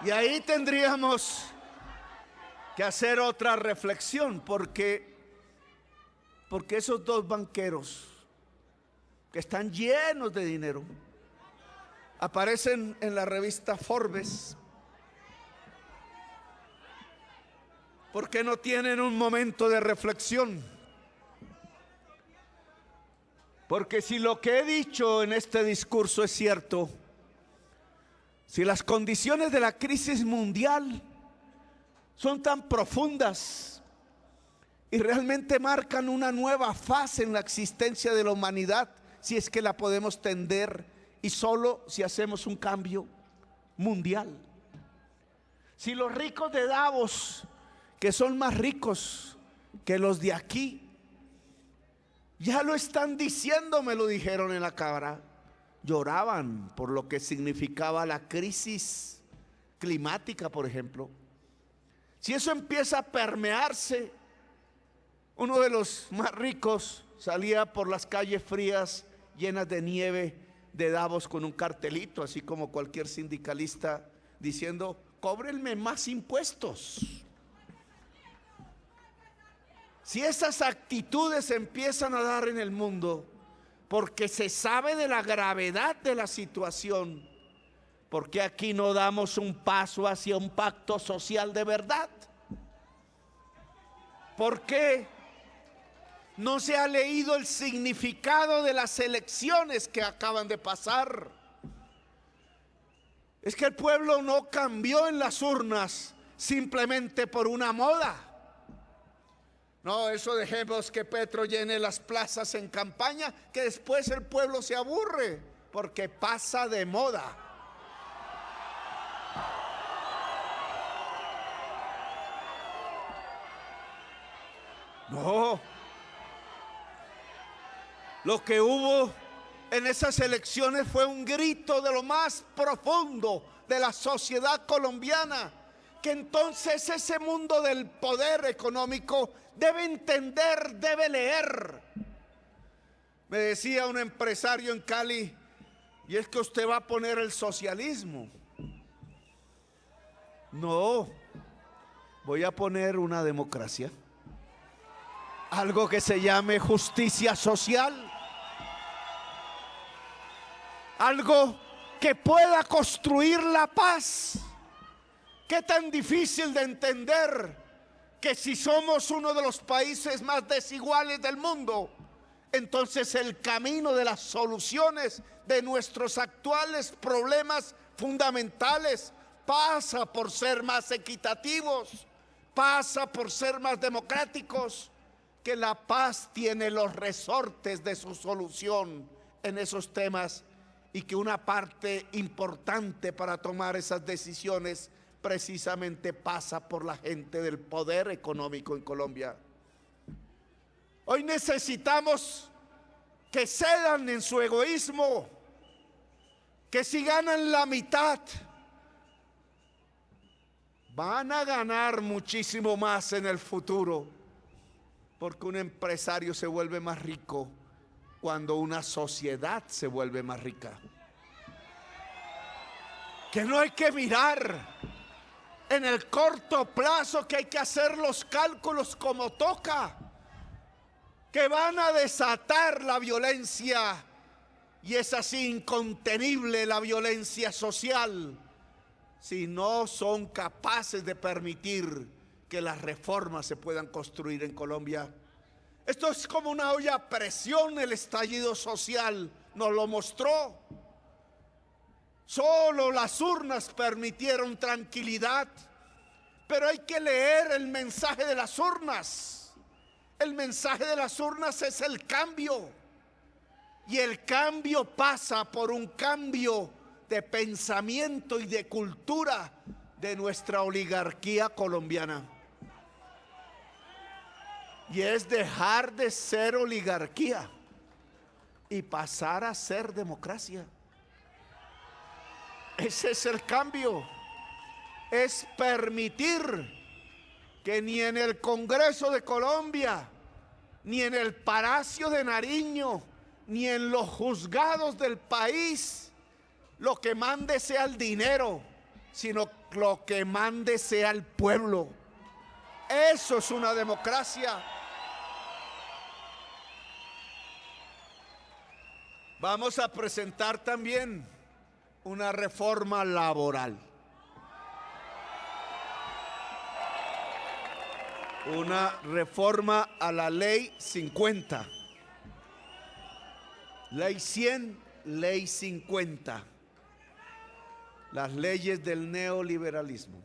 Y ahí tendríamos que hacer otra reflexión, porque esos dos banqueros que están llenos de dinero aparecen en la revista Forbes. ¿Por qué no tienen un momento de reflexión? Porque si lo que he dicho en este discurso es cierto, si las condiciones de la crisis mundial son tan profundas y realmente marcan una nueva fase en la existencia de la humanidad, si es que la podemos tender y solo si hacemos un cambio mundial. Si los ricos de Davos, que son más ricos que los de aquí, ya lo están diciendo, me lo dijeron en la cámara. Lloraban por lo que significaba la crisis climática, por ejemplo. Si eso empieza a permearse, uno de los más ricos salía por las calles frías llenas de nieve de Davos con un cartelito, así como cualquier sindicalista, diciendo: cóbrenme más impuestos. Si esas actitudes empiezan a dar en el mundo, porque se sabe de la gravedad de la situación, ¿por qué aquí no damos un paso hacia un pacto social de verdad? ¿Por qué no se ha leído el significado de las elecciones que acaban de pasar? Es que el pueblo no cambió en las urnas simplemente por una moda. No, eso dejemos que Petro llene las plazas en campaña, que después el pueblo se aburre porque pasa de moda. No, lo que hubo en esas elecciones fue un grito de lo más profundo de la sociedad colombiana, que entonces ese mundo del poder económico debe entender, debe leer. Me decía un empresario en Cali: y es que usted va a poner el socialismo. No, voy a poner una democracia, algo que se llame justicia social, algo que pueda construir la paz. ¿Qué tan difícil de entender que si somos uno de los países más desiguales del mundo, entonces el camino de las soluciones de nuestros actuales problemas fundamentales pasa por ser más equitativos, pasa por ser más democráticos, que la paz tiene los resortes de su solución en esos temas y que una parte importante para tomar esas decisiones precisamente pasa por la gente del poder económico en Colombia. Hoy necesitamos que cedan en su egoísmo, que si ganan la mitad, van a ganar muchísimo más en el futuro, porque un empresario se vuelve más rico cuando una sociedad se vuelve más rica. Que no hay que mirar en el corto plazo, que hay que hacer los cálculos como toca, que van a desatar la violencia, y es así incontenible la violencia social, si no son capaces de permitir que las reformas se puedan construir en Colombia. Esto es como una olla a presión. El estallido social nos lo mostró. Solo las urnas permitieron tranquilidad, pero hay que leer el mensaje de las urnas. El mensaje de las urnas es el cambio, y el cambio pasa por un cambio de pensamiento y de cultura de nuestra oligarquía colombiana. Y es dejar de ser oligarquía y pasar a ser democracia. Ese es el cambio. Es permitir que ni en el Congreso de Colombia, ni en el Palacio de Nariño, ni en los juzgados del país, lo que mande sea el dinero, sino lo que mande sea el pueblo. Eso es una democracia. Vamos a presentar también una reforma laboral. Una reforma a la Ley 50. Ley 100, Ley 50. Las leyes del neoliberalismo.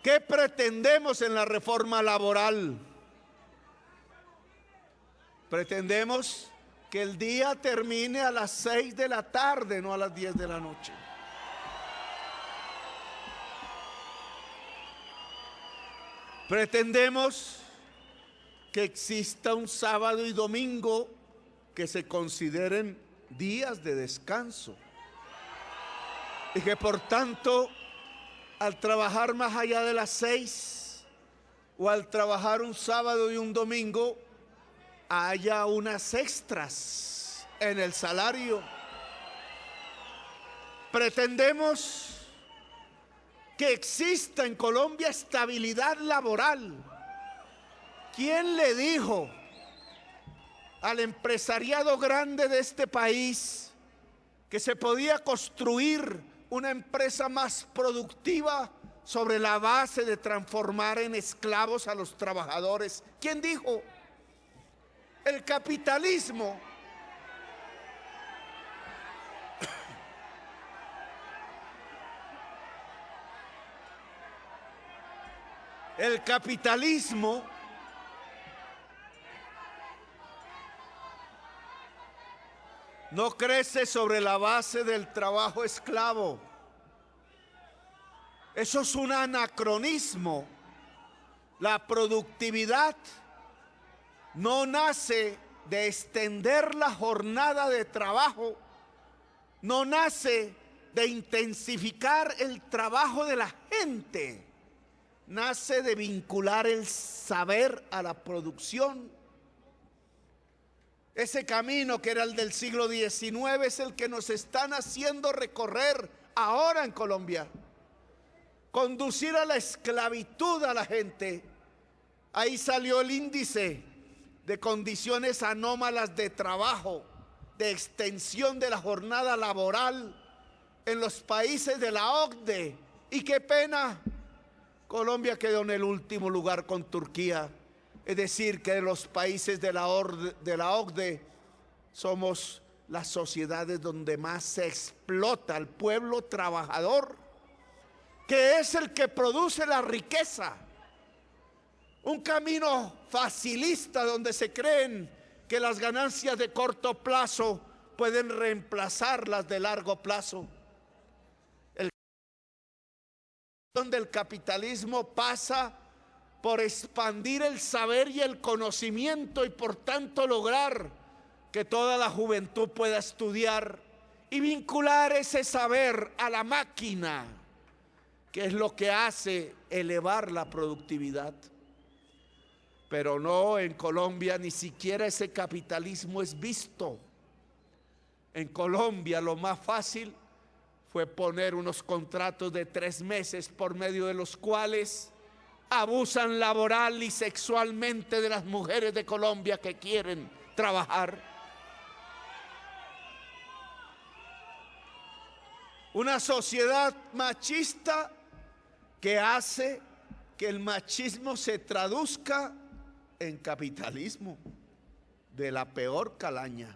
¿Qué pretendemos en la reforma laboral? Pretendemos que el día termine a las 6 de la tarde, no a las 10 de la noche. Pretendemos que exista un sábado y domingo que se consideren días de descanso, y que por tanto, al trabajar más allá de las 6 o al trabajar un sábado y un domingo, haya unas extras en el salario. Pretendemos que exista en Colombia estabilidad laboral. ¿Quién le dijo al empresariado grande de este país que se podía construir una empresa más productiva sobre la base de transformar en esclavos a los trabajadores? ¿Quién dijo? El capitalismo. El capitalismo no crece sobre la base del trabajo esclavo. Eso es un anacronismo. La productividad no nace de extender la jornada de trabajo, no nace de intensificar el trabajo de la gente, nace de vincular el saber a la producción. Ese camino que era el del siglo XIX es el que nos están haciendo recorrer ahora en Colombia. Conducir a la esclavitud a la gente. Ahí salió el índice de condiciones anómalas de trabajo, de extensión de la jornada laboral en los países de la OCDE. Y qué pena, Colombia quedó en el último lugar con Turquía Es decir, que los países de la OCDE somos las sociedades donde más se explota al pueblo trabajador, que es el que produce la riqueza. Un camino facilista donde se creen que las ganancias de corto plazo pueden reemplazar las de largo plazo. Donde el capitalismo pasa por expandir el saber y el conocimiento y por tanto lograr que toda la juventud pueda estudiar y vincular ese saber a la máquina, que es lo que hace elevar la productividad. Pero no, en Colombia ni siquiera ese capitalismo es visto. En Colombia lo más fácil fue poner unos contratos de 3 meses por medio de los cuales abusan laboral y sexualmente de las mujeres de Colombia que quieren trabajar. Una sociedad machista que hace que el machismo se traduzca en capitalismo de la peor calaña.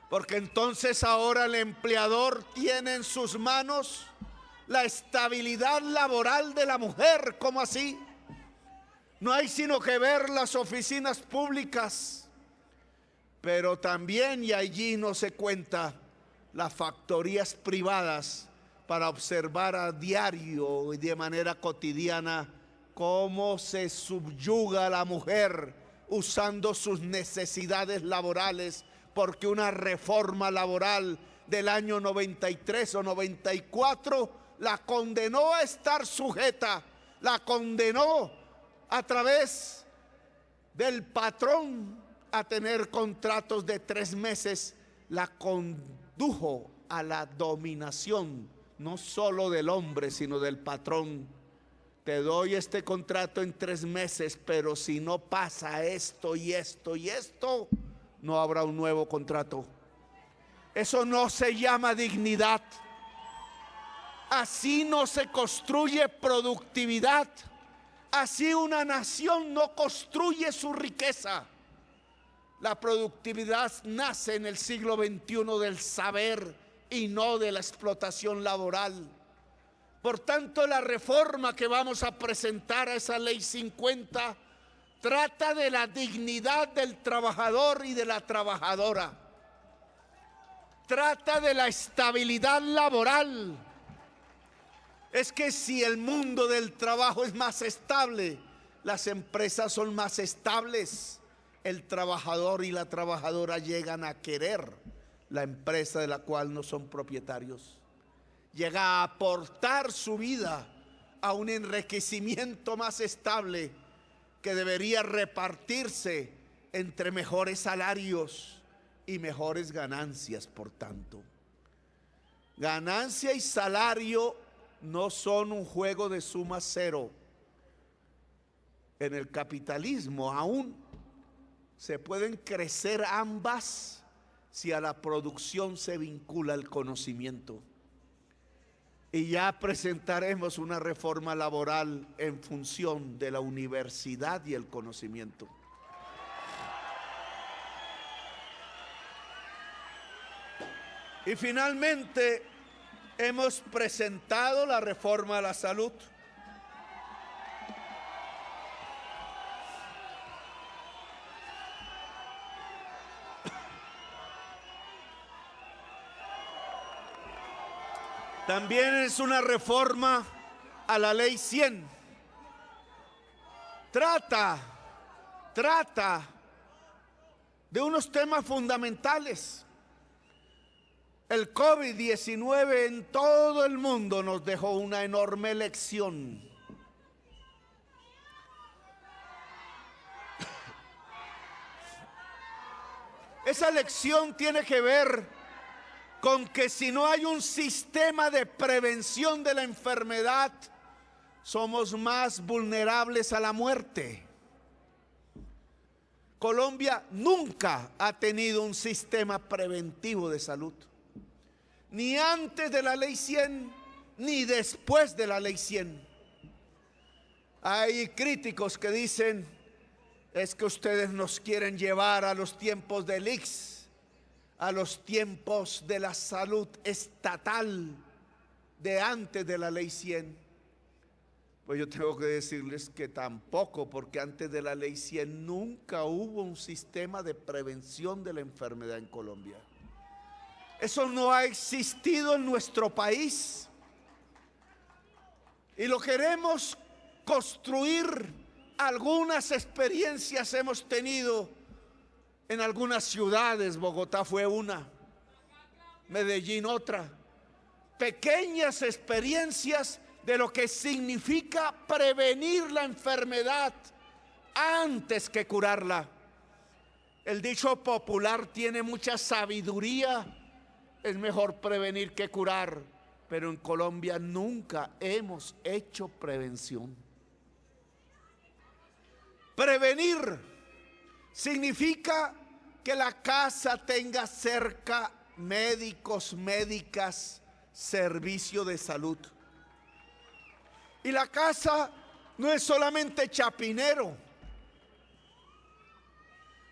Porque entonces ahora el empleador tiene en sus manos la estabilidad laboral de la mujer. ¿Cómo así? No hay sino que ver las oficinas públicas, pero también, y allí no se cuenta, las factorías privadas, para observar a diario y de manera cotidiana cómo se subyuga a la mujer usando sus necesidades laborales, porque una reforma laboral del año 93 o 94 la condenó a estar sujeta, la condenó a través del patrón a tener contratos de 3 meses, la condujo a la dominación, no solo del hombre, sino del patrón. Te doy este contrato en 3 meses, pero si no pasa esto y esto y esto, no habrá un nuevo contrato. Eso no se llama dignidad. Así no se construye productividad. Así una nación no construye su riqueza. La productividad nace en el siglo XXI del saber y no de la explotación laboral. Por tanto, la reforma que vamos a presentar a esa ley 50 trata de la dignidad del trabajador y de la trabajadora. Trata de la estabilidad laboral. Es que si el mundo del trabajo es más estable, las empresas son más estables. El trabajador y la trabajadora llegan a querer la empresa de la cual no son propietarios. Llega a aportar su vida a un enriquecimiento más estable que debería repartirse entre mejores salarios y mejores ganancias. Por tanto, ganancia y salario no son un juego de suma cero. En el capitalismo aún se pueden crecer ambas si a la producción se vincula el conocimiento. Y ya presentaremos una reforma laboral en función de la universidad y el conocimiento. Y finalmente hemos presentado la reforma a la salud. También es una reforma a la ley 100. Trata de unos temas fundamentales. El COVID-19 en todo el mundo nos dejó una enorme lección. Esa lección tiene que ver con que si no hay un sistema de prevención de la enfermedad, somos más vulnerables a la muerte. Colombia nunca ha tenido un sistema preventivo de salud, ni antes de la ley 100, ni después de la ley 100. Hay críticos que dicen es que ustedes nos quieren llevar a los tiempos del ICS, a los tiempos de la salud estatal de antes de la ley 100. Pues yo tengo que decirles que tampoco, porque antes de la ley 100 nunca hubo un sistema de prevención de la enfermedad en Colombia. Eso no ha existido en nuestro país. Y lo queremos construir. Algunas experiencias hemos tenido en algunas ciudades. Bogotá fue una, Medellín otra. Pequeñas experiencias de lo que significa prevenir la enfermedad antes que curarla. El dicho popular tiene mucha sabiduría: es mejor prevenir que curar. Pero en Colombia nunca hemos hecho prevención. Prevenir significa que la casa tenga cerca médicos, médicas, servicio de salud. Y la casa no es solamente Chapinero.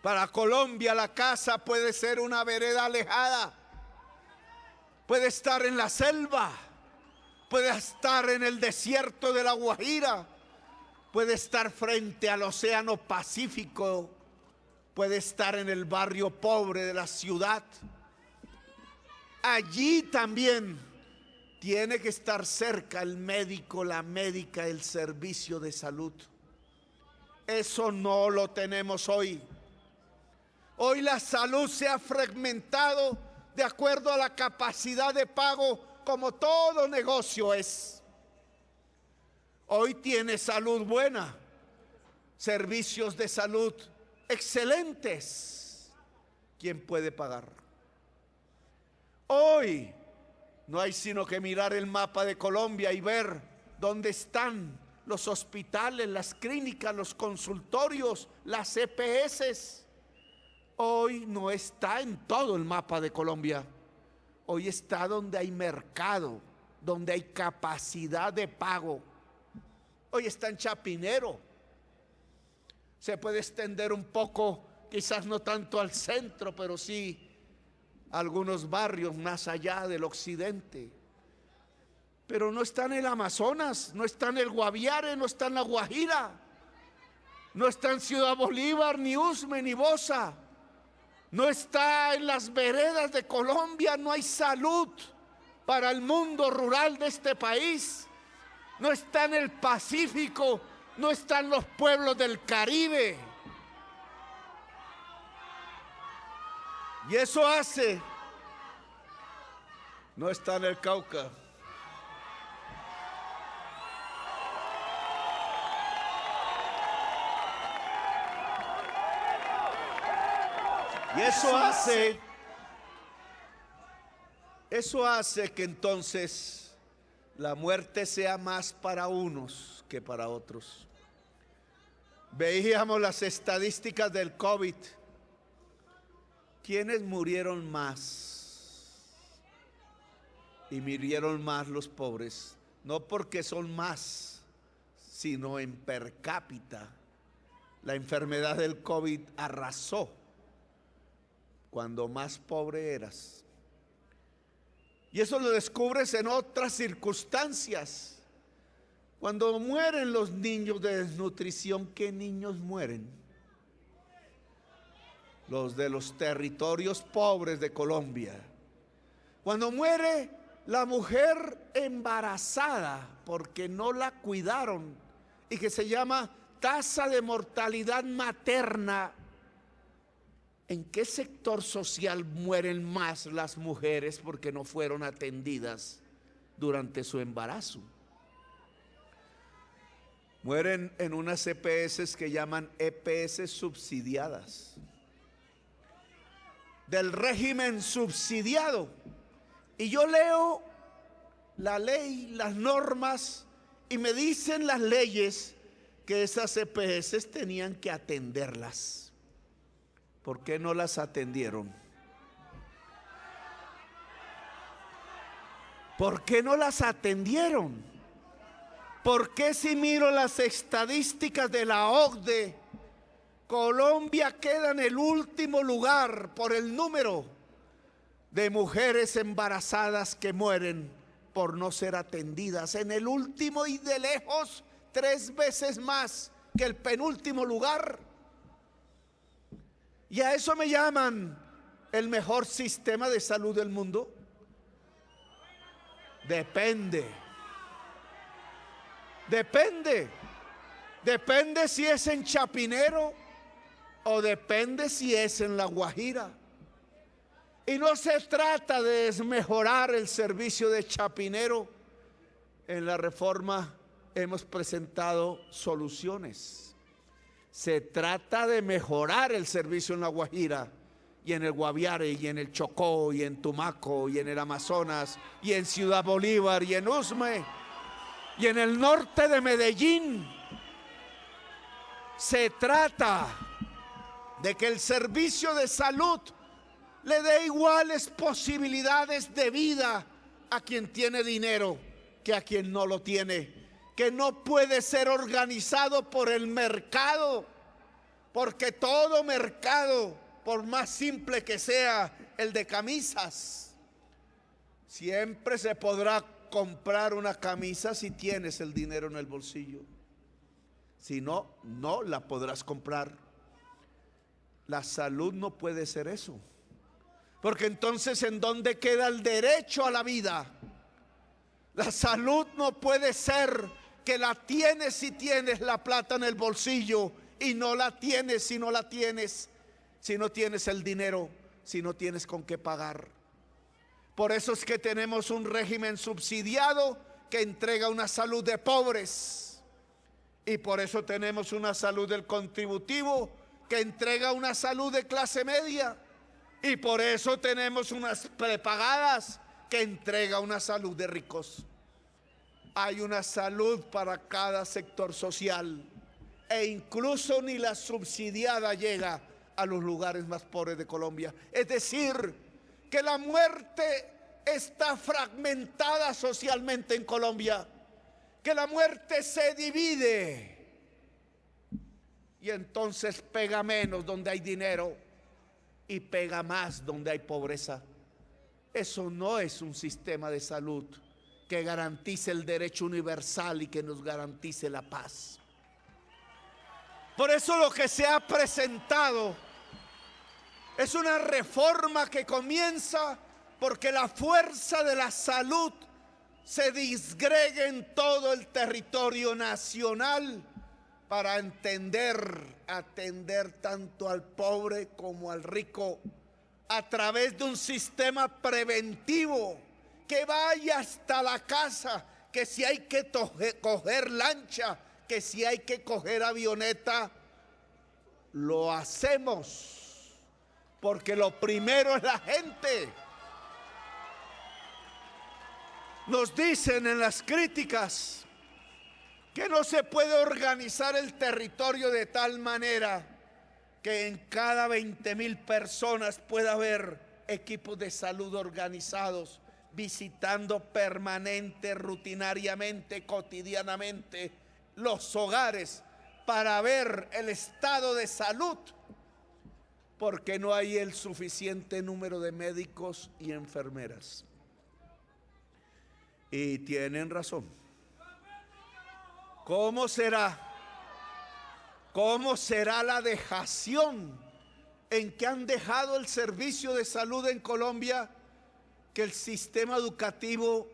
Para Colombia la casa puede ser una vereda alejada, puede estar en la selva, puede estar en el desierto de La Guajira, puede estar frente al Océano Pacífico, puede estar en el barrio pobre de la ciudad. Allí también tiene que estar cerca el médico, la médica, el servicio de salud. Eso no lo tenemos hoy. Hoy la salud se ha fragmentado de acuerdo a la capacidad de pago, como todo negocio es. Hoy tiene salud buena, servicios de salud excelentes. ¿Quién puede pagar? Hoy no hay sino que mirar el mapa de Colombia y ver dónde están los hospitales, las clínicas, los consultorios, las EPS. Hoy no está en todo el mapa de Colombia. Hoy está donde hay mercado, donde hay capacidad de pago. Hoy está en Chapinero. Se puede extender un poco, quizás no tanto al centro, pero sí algunos barrios más allá del occidente. Pero no está en el Amazonas, no está en el Guaviare, no está en la Guajira, no está en Ciudad Bolívar, ni Usme, ni Bosa. No está en las veredas de Colombia. No hay salud para el mundo rural de este país. No está en el Pacífico, no está en los pueblos del Caribe. Y eso hace, no está en el Cauca. Y eso hace que entonces la muerte sea más para unos que para otros. Veíamos las estadísticas del COVID. ¿Quiénes murieron más? Y murieron más los pobres, no porque son más, sino en per cápita. La enfermedad del COVID arrasó cuando más pobre eras. Y eso lo descubres en otras circunstancias. Cuando mueren los niños de desnutrición, ¿qué niños mueren? Los de los territorios pobres de Colombia. Cuando muere la mujer embarazada porque no la cuidaron y que se llama tasa de mortalidad materna. ¿En qué sector social mueren más las mujeres porque no fueron atendidas durante su embarazo? Mueren en unas EPS que llaman EPS subsidiadas, del régimen subsidiado. Y yo leo la ley, las normas, y me dicen las leyes que esas EPS tenían que atenderlas. ¿Por qué no las atendieron? ¿Por qué no las atendieron? ¿Por qué si miro las estadísticas de la OCDE Colombia queda en el último lugar por el número de mujeres embarazadas que mueren por no ser atendidas. En el último y de lejos 3 veces más que el penúltimo lugar. Y a eso me llaman el mejor sistema de salud del mundo. Depende si es en Chapinero o depende si es en La Guajira. Y no se trata de desmejorar el servicio de Chapinero. En la reforma hemos presentado soluciones. Se trata de mejorar el servicio en La Guajira y en el Guaviare y en el Chocó y en Tumaco y en el Amazonas y en Ciudad Bolívar y en Usme y en el norte de Medellín. Se trata de que el servicio de salud le dé iguales posibilidades de vida a quien tiene dinero que a quien no lo tiene, que no puede ser organizado por el mercado, porque todo mercado, por más simple que sea el de camisas, siempre se podrá comprar una camisa si tienes el dinero en el bolsillo. Si no, no la podrás comprar. La salud no puede ser eso. Porque entonces, ¿en dónde queda el derecho a la vida? La salud no puede ser que la tienes si tienes la plata en el bolsillo y no la tienes si no la tienes, si no tienes el dinero, si no tienes con qué pagar. Por eso es que tenemos un régimen subsidiado que entrega una salud de pobres. Y por eso tenemos una salud del contributivo que entrega una salud de clase media. Y por eso tenemos unas prepagadas que entrega una salud de ricos. Hay una salud para cada sector social e incluso ni la subsidiada llega a los lugares más pobres de Colombia. Es decir, que la muerte está fragmentada socialmente en Colombia, que la muerte se divide y entonces pega menos donde hay dinero y pega más donde hay pobreza. Eso no es un sistema de salud que garantice el derecho universal y que nos garantice la paz. Por eso lo que se ha presentado es una reforma que comienza porque la fuerza de la salud se disgregue en todo el territorio nacional para atender tanto al pobre como al rico a través de un sistema preventivo que vaya hasta la casa, que si hay que coger lancha, que si hay que coger avioneta, lo hacemos, porque lo primero es la gente. Nos dicen en las críticas que no se puede organizar el territorio de tal manera que en cada 20,000 personas pueda haber equipos de salud organizados, visitando permanente, rutinariamente, cotidianamente los hogares para ver el estado de salud, porque no hay el suficiente número de médicos y enfermeras. Y tienen razón. ¿Cómo será la dejación en que han dejado el servicio de salud en Colombia, que el sistema educativo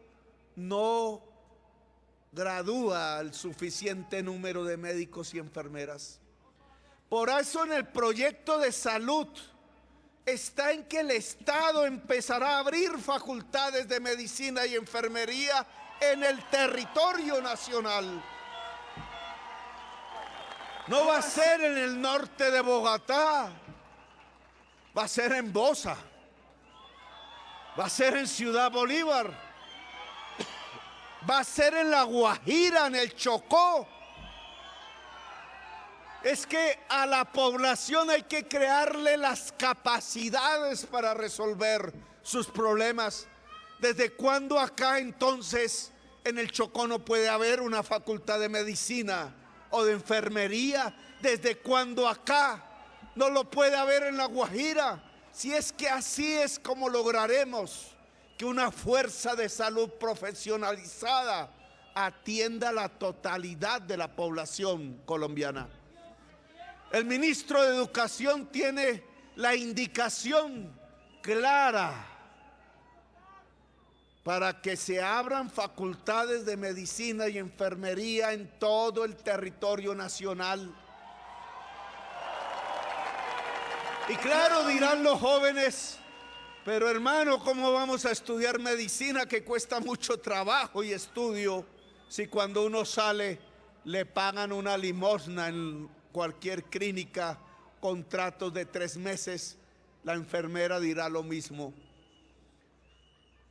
no gradúa al suficiente número de médicos y enfermeras? Por eso en el proyecto de salud está en que el Estado empezará a abrir facultades de medicina y enfermería en el territorio nacional. No va a ser en el norte de Bogotá, va a ser en Bosa, va a ser en Ciudad Bolívar, va a ser en La Guajira, en el Chocó. Es que a la población hay que crearle las capacidades para resolver sus problemas. ¿Desde cuándo acá entonces en el Chocó no puede haber una facultad de medicina o de enfermería? ¿Desde cuándo acá no lo puede haber en La Guajira. Si es que así es como lograremos que una fuerza de salud profesionalizada atienda la totalidad de la población colombiana. El ministro de Educación tiene la indicación clara para que se abran facultades de medicina y enfermería en todo el territorio nacional. Y claro, dirán los jóvenes, pero hermano, ¿cómo vamos a estudiar medicina que cuesta mucho trabajo y estudio si cuando uno sale le pagan una limosna en cualquier clínica, contratos de 3 meses? La enfermera dirá lo mismo.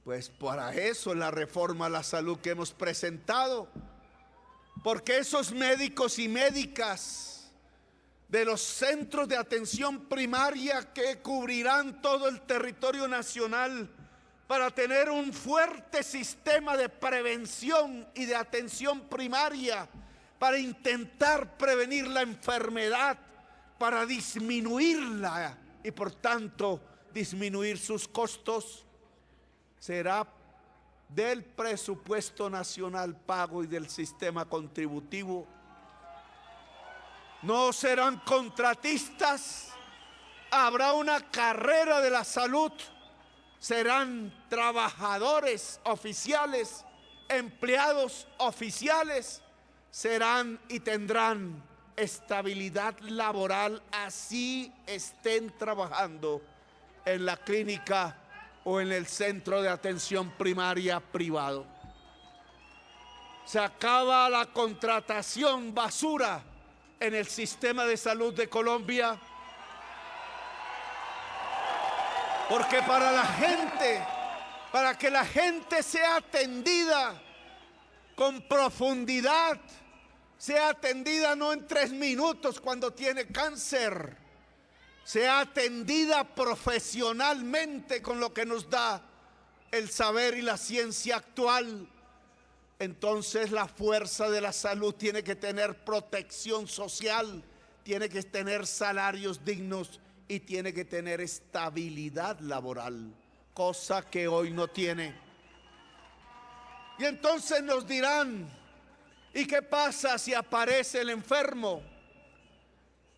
Pues para eso es la reforma a la salud que hemos presentado, porque esos médicos y médicas de los centros de atención primaria que cubrirán todo el territorio nacional para tener un fuerte sistema de prevención y de atención primaria, para intentar prevenir la enfermedad, para disminuirla y por tanto disminuir sus costos, será del presupuesto nacional pago y del sistema contributivo. No serán contratistas, habrá una carrera de la salud, serán trabajadores oficiales, empleados oficiales, serán y tendrán estabilidad laboral, así estén trabajando en la clínica o en el centro de atención primaria privado. Se acaba la contratación basura en el sistema de salud de Colombia, porque para que la gente sea atendida con profundidad, sea atendida no en 3 minutos cuando tiene cáncer, sea atendida profesionalmente con lo que nos da el saber y la ciencia actual, entonces la fuerza de la salud tiene que tener protección social, tiene que tener salarios dignos y tiene que tener estabilidad laboral, cosa que hoy no tiene. Y entonces nos dirán, ¿y qué pasa si aparece el enfermo?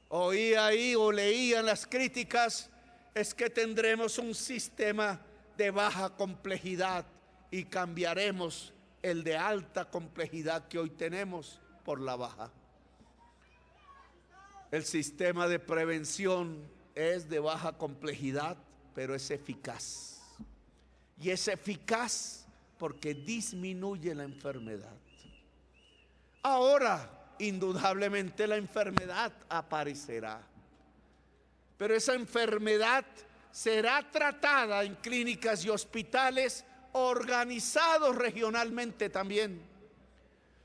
Oí ahí o leía en las críticas, es que tendremos un sistema de baja complejidad y cambiaremos el de alta complejidad que hoy tenemos por la baja. El sistema de prevención es de baja complejidad, pero es eficaz. Y es eficaz porque disminuye la enfermedad. Ahora, indudablemente la enfermedad aparecerá, pero esa enfermedad será tratada en clínicas y hospitales organizados regionalmente también.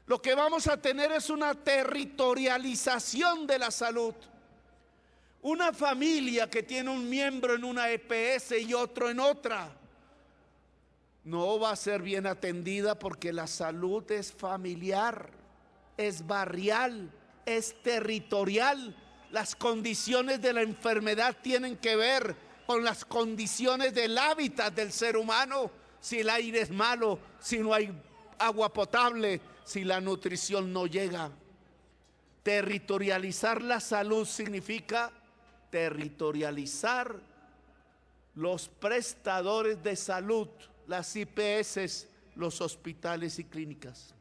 Lo que vamos a tener es una territorialización de la salud. Una familia que tiene un miembro en una EPS y otro en otra, no va a ser bien atendida porque la salud es familiar, es barrial, es territorial. Las condiciones de la enfermedad tienen que ver con las condiciones del hábitat del ser humano. Si el aire es malo, si no hay agua potable, si la nutrición no llega. Territorializar la salud significa territorializar los prestadores de salud, las IPS, los hospitales y clínicas.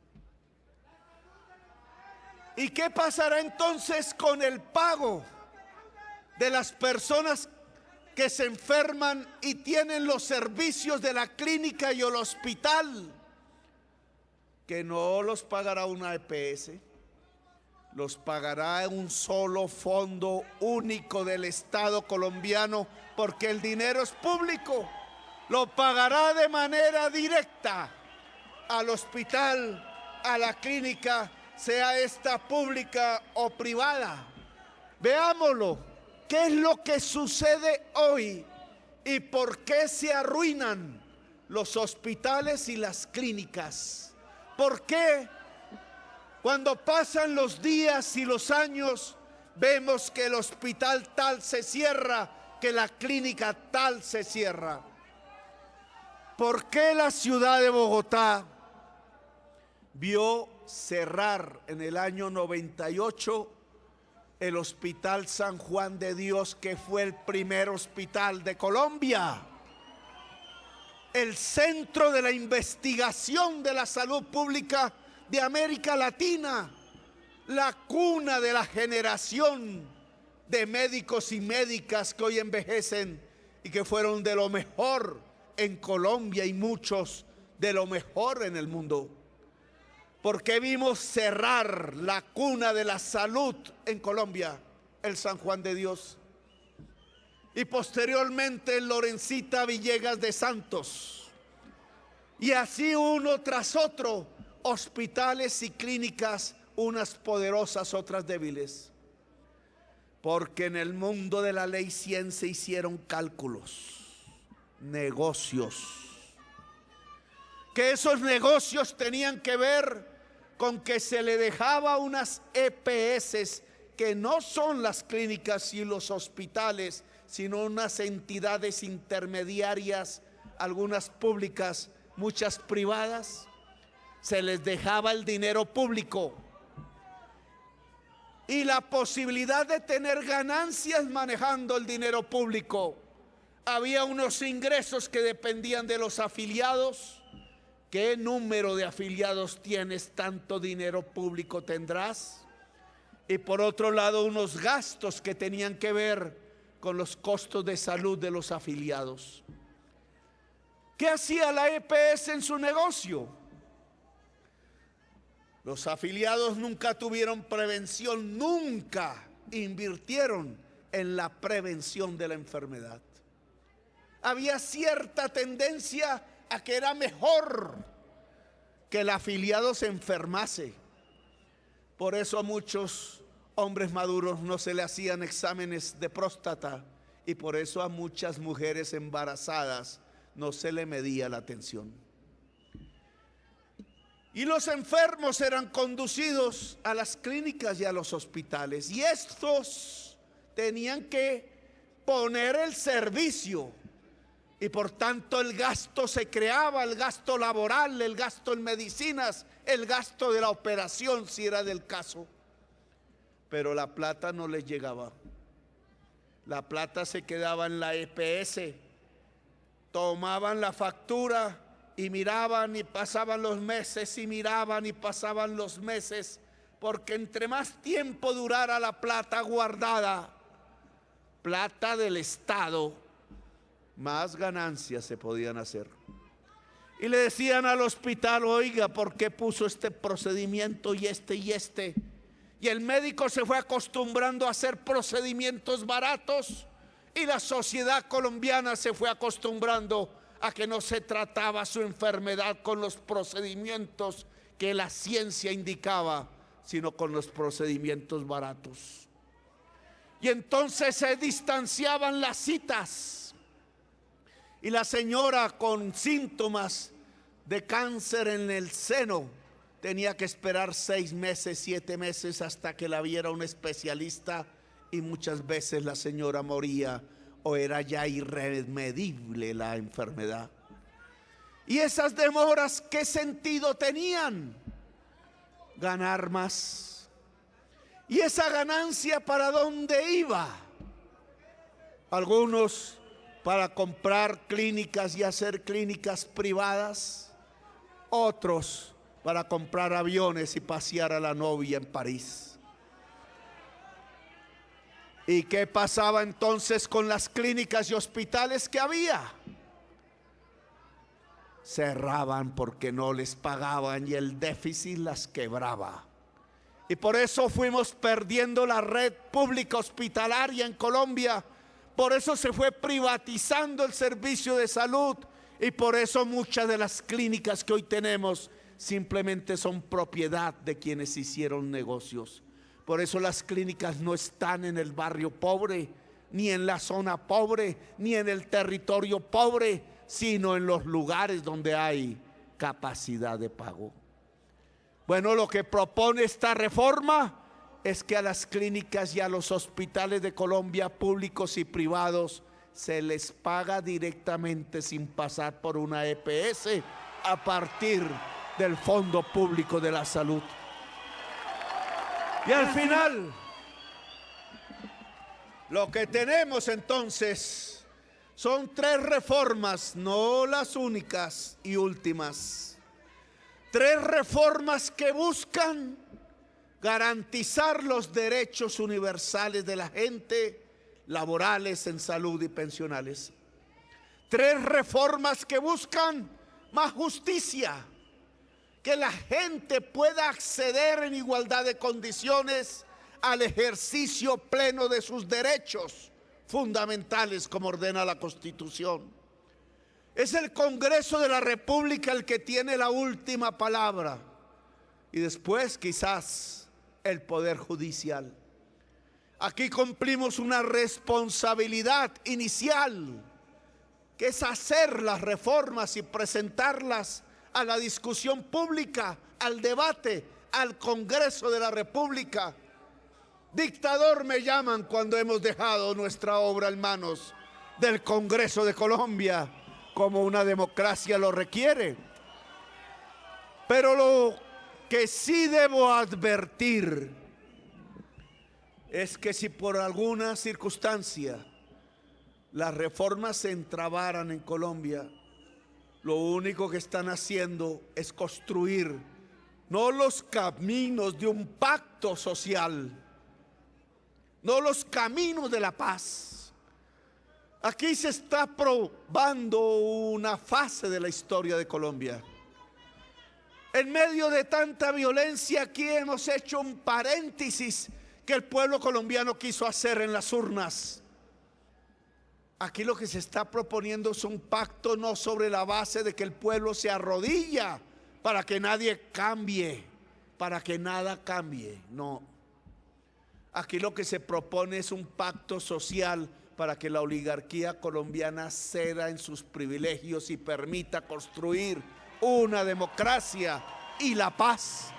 ¿Y qué pasará entonces con el pago de las personas que se enferman y tienen los servicios de la clínica y el hospital? Que no los pagará una EPS, los pagará un solo fondo único del Estado colombiano, porque el dinero es público. Lo pagará de manera directa al hospital, a la clínica, sea esta pública o privada. Veámoslo. ¿Qué es lo que sucede hoy y por qué se arruinan los hospitales y las clínicas? ¿Por qué cuando pasan los días y los años vemos que el hospital tal se cierra, que la clínica tal se cierra. ¿Por qué la ciudad de Bogotá vio cerrar en el año 98 el Hospital San Juan de Dios, que fue el primer hospital de Colombia? El centro de la investigación de la salud pública de América Latina, la cuna de la generación de médicos y médicas que hoy envejecen y que fueron de lo mejor en Colombia y muchos de lo mejor en el mundo. Porque vimos cerrar la cuna de la salud en Colombia, el San Juan de Dios, y posteriormente el Lorencita Villegas de Santos, y así uno tras otro, hospitales y clínicas, unas poderosas, otras débiles. Porque en el mundo de la ley 100 se hicieron cálculos, negocios, que esos negocios tenían que ver con que se le dejaba unas EPS, que no son las clínicas y los hospitales, sino unas entidades intermediarias, algunas públicas, muchas privadas. Se les dejaba el dinero público y la posibilidad de tener ganancias manejando el dinero público. Había unos ingresos que dependían de los afiliados. ¿Qué número de afiliados tienes? Tanto dinero público tendrás. Y por otro lado, unos gastos que tenían que ver con los costos de salud de los afiliados. ¿Qué hacía la EPS en su negocio? Los afiliados nunca tuvieron prevención, nunca invirtieron en la prevención de la enfermedad. Había cierta tendencia a que era mejor que el afiliado se enfermase. Por eso a muchos hombres maduros no se le hacían exámenes de próstata, y por eso a muchas mujeres embarazadas no se le medía la tensión. Y los enfermos eran conducidos a las clínicas y a los hospitales, y estos tenían que poner el servicio. Y por tanto el gasto se creaba, el gasto laboral, el gasto en medicinas, el gasto de la operación si era del caso. Pero la plata no les llegaba. La plata se quedaba en la EPS. Tomaban la factura y miraban y pasaban los meses y miraban y pasaban los meses. Porque entre más tiempo durara la plata guardada, plata del Estado, más ganancias se podían hacer. Y le decían al hospital: oiga, ¿por qué puso este procedimiento y este y este? Y el médico se fue acostumbrando a hacer procedimientos baratos, y la sociedad colombiana se fue acostumbrando a que no se trataba su enfermedad con los procedimientos que la ciencia indicaba, sino con los procedimientos baratos. Y entonces se distanciaban las citas. Y la señora con síntomas de cáncer en el seno tenía que esperar 6 meses, 7 meses hasta que la viera un especialista, y muchas veces la señora moría o era ya irremedible la enfermedad. Y esas demoras, ¿qué sentido tenían? Ganar más. ¿Y esa ganancia para dónde iba? Algunos para comprar clínicas y hacer clínicas privadas, otros para comprar aviones y pasear a la novia en París. ¿Y qué pasaba entonces con las clínicas y hospitales que había? Cerraban porque no les pagaban y el déficit las quebraba. Y por eso fuimos perdiendo la red pública hospitalaria en Colombia. Por eso se fue privatizando el servicio de salud, y por eso muchas de las clínicas que hoy tenemos simplemente son propiedad de quienes hicieron negocios. Por eso las clínicas no están en el barrio pobre, ni en la zona pobre, ni en el territorio pobre, sino en los lugares donde hay capacidad de pago. Bueno, lo que propone esta reforma es que a las clínicas y a los hospitales de Colombia, públicos y privados, se les paga directamente sin pasar por una EPS a partir del Fondo Público de la Salud. Y al final, lo que tenemos entonces son 3 reformas, no las únicas y últimas. 3 reformas que buscan garantizar los derechos universales de la gente, laborales, en salud y pensionales. 3 reformas que buscan más justicia, que la gente pueda acceder en igualdad de condiciones al ejercicio pleno de sus derechos fundamentales como ordena la Constitución. Es el Congreso de la República el que tiene la última palabra y después quizás el Poder Judicial. Aquí cumplimos una responsabilidad inicial, que es hacer las reformas y presentarlas a la discusión pública, al debate, al Congreso de la República. Dictador me llaman cuando hemos dejado nuestra obra en manos del Congreso de Colombia, como una democracia lo requiere. Pero lo que sí debo advertir es que si por alguna circunstancia las reformas se entrabaran en Colombia, lo único que están haciendo es construir no los caminos de un pacto social, no los caminos de la paz. Aquí se está probando una fase de la historia de Colombia. En medio de tanta violencia, aquí hemos hecho un paréntesis que el pueblo colombiano quiso hacer en las urnas. Aquí lo que se está proponiendo es un pacto no sobre la base de que el pueblo se arrodilla para que nadie cambie, para que nada cambie. No. Aquí lo que se propone es un pacto social para que la oligarquía colombiana ceda en sus privilegios y permita construir una democracia y la paz.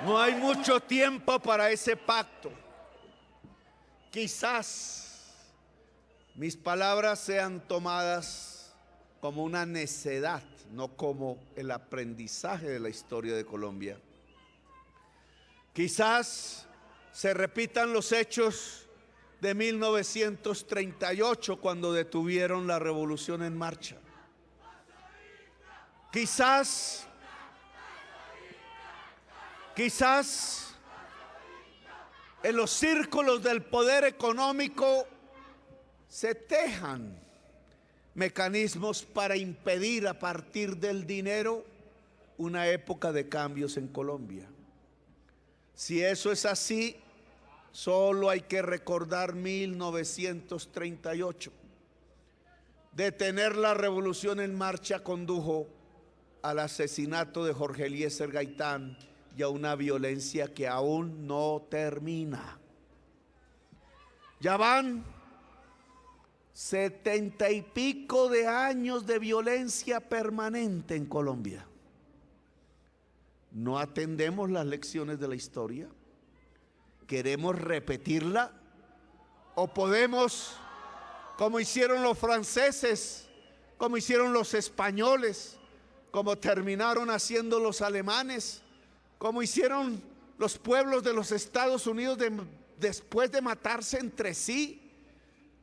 No hay mucho tiempo para ese pacto. Quizás mis palabras sean tomadas como una necedad, no como el aprendizaje de la historia de Colombia. Quizás se repitan los hechos de 1938, cuando detuvieron la revolución en marcha. Quizás en los círculos del poder económico se tejan mecanismos para impedir a partir del dinero una época de cambios en Colombia. Si eso es así, solo hay que recordar 1938. Detener la revolución en marcha condujo al asesinato de Jorge Eliezer Gaitán y a una violencia que aún no termina. Ya van 70 y pico de años de violencia permanente en Colombia. ¿No atendemos las lecciones de la historia? ¿Queremos repetirla? ¿O podemos, como hicieron los franceses, como hicieron los españoles, como terminaron haciendo los alemanes, como hicieron los pueblos de los Estados Unidos después de matarse entre sí,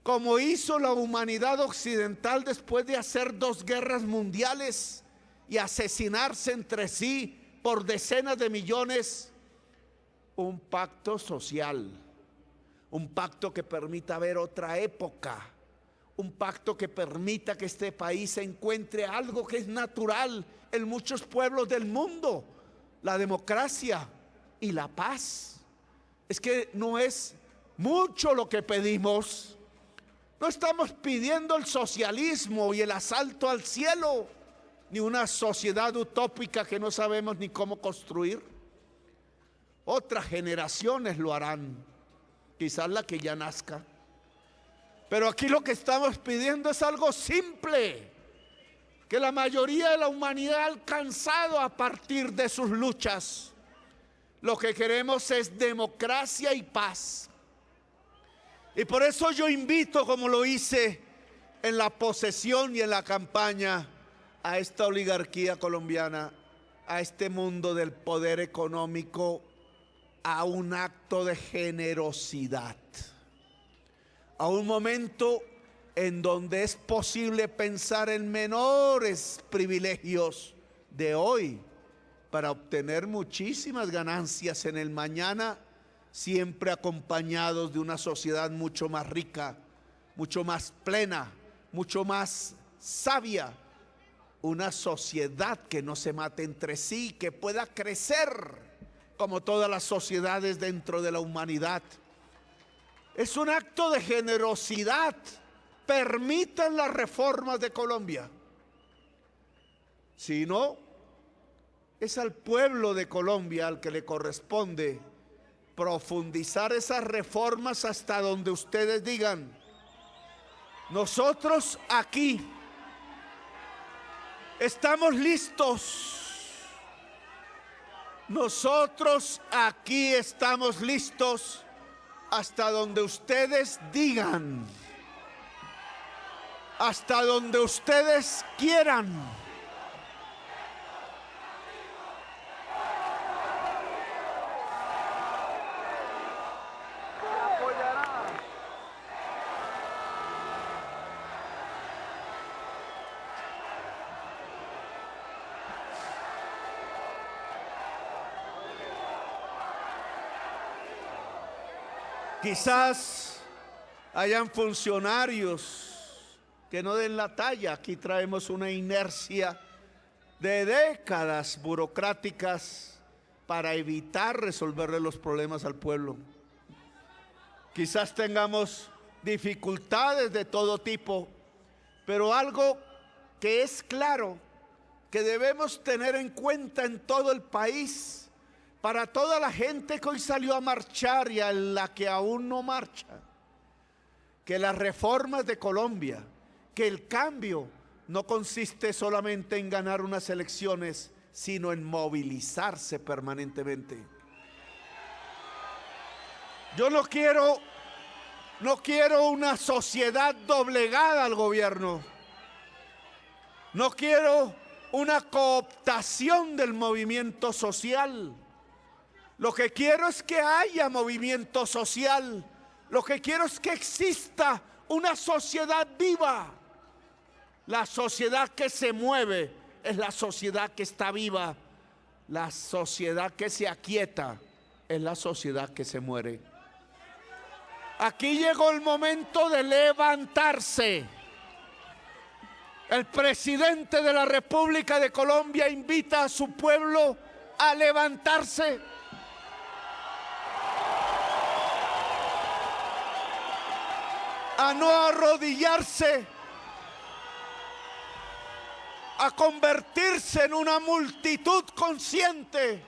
como hizo la humanidad occidental después de hacer 2 guerras mundiales y asesinarse entre sí por decenas de millones? Un pacto social, un pacto que permita ver otra época, un pacto que permita que este país encuentre algo que es natural en muchos pueblos del mundo: la democracia y la paz. Es que no es mucho lo que pedimos. No estamos pidiendo el socialismo y el asalto al cielo. ni una sociedad utópica que no sabemos ni cómo construir. Otras generaciones lo harán, quizás la que ya nazca. Pero aquí lo que estamos pidiendo es algo simple, que la mayoría de la humanidad ha alcanzado a partir de sus luchas. Lo que queremos es democracia y paz. Y por eso yo invito, como lo hice en la posesión y en la campaña, a esta oligarquía colombiana, a este mundo del poder económico, a un acto de generosidad, a un momento en donde es posible pensar en menores privilegios de hoy para obtener muchísimas ganancias en el mañana, siempre acompañados de una sociedad mucho más rica, mucho más plena, mucho más sabia, una sociedad que no se mate entre sí, que pueda crecer como todas las sociedades dentro de la humanidad. Es un acto de generosidad. Permitan las reformas de Colombia. Si no, es al pueblo de Colombia al que le corresponde profundizar esas reformas hasta donde ustedes digan: nosotros aquí estamos listos. Nosotros aquí estamos listos hasta donde ustedes digan, hasta donde ustedes quieran. Quizás hayan funcionarios que no den la talla. Aquí traemos una inercia de décadas burocráticas para evitar resolverle los problemas al pueblo. Quizás tengamos dificultades de todo tipo, pero algo que es claro, que debemos tener en cuenta en todo el país, para toda la gente que hoy salió a marchar y a la que aún no marcha, que las reformas de Colombia, que el cambio no consiste solamente en ganar unas elecciones, sino en movilizarse permanentemente. Yo no quiero una sociedad doblegada al gobierno. No quiero una cooptación del movimiento social. Lo que quiero es que haya movimiento social. Lo que quiero es que exista una sociedad viva. La sociedad que se mueve es la sociedad que está viva. La sociedad que se aquieta es la sociedad que se muere. Aquí llegó el momento de levantarse. El presidente de la República de Colombia invita a su pueblo a levantarse. A no arrodillarse, a convertirse en una multitud consciente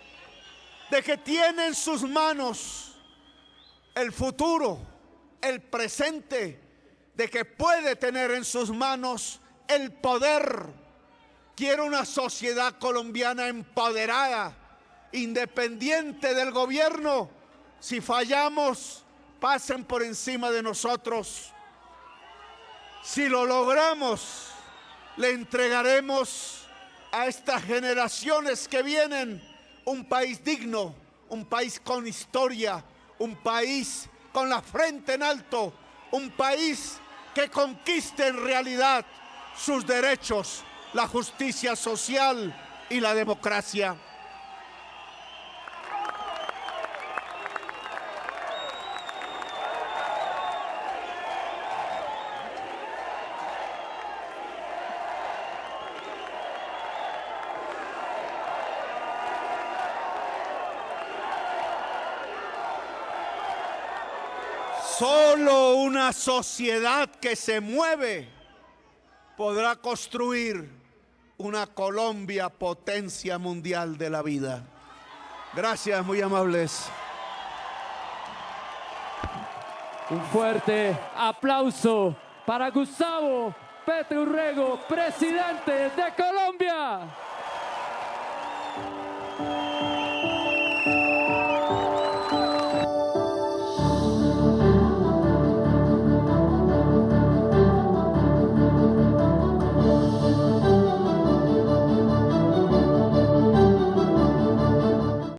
de que tiene en sus manos el futuro, el presente, de que puede tener en sus manos el poder. Quiero una sociedad colombiana empoderada, independiente del gobierno. Si fallamos, pasen por encima de nosotros. Si lo logramos, le entregaremos a estas generaciones que vienen un país digno, un país con historia, un país con la frente en alto, un país que conquiste en realidad sus derechos, la justicia social y la democracia. Solo una sociedad que se mueve podrá construir una Colombia potencia mundial de la vida. Gracias, muy amables. Un fuerte aplauso para Gustavo Petro Urrego, presidente de Colombia.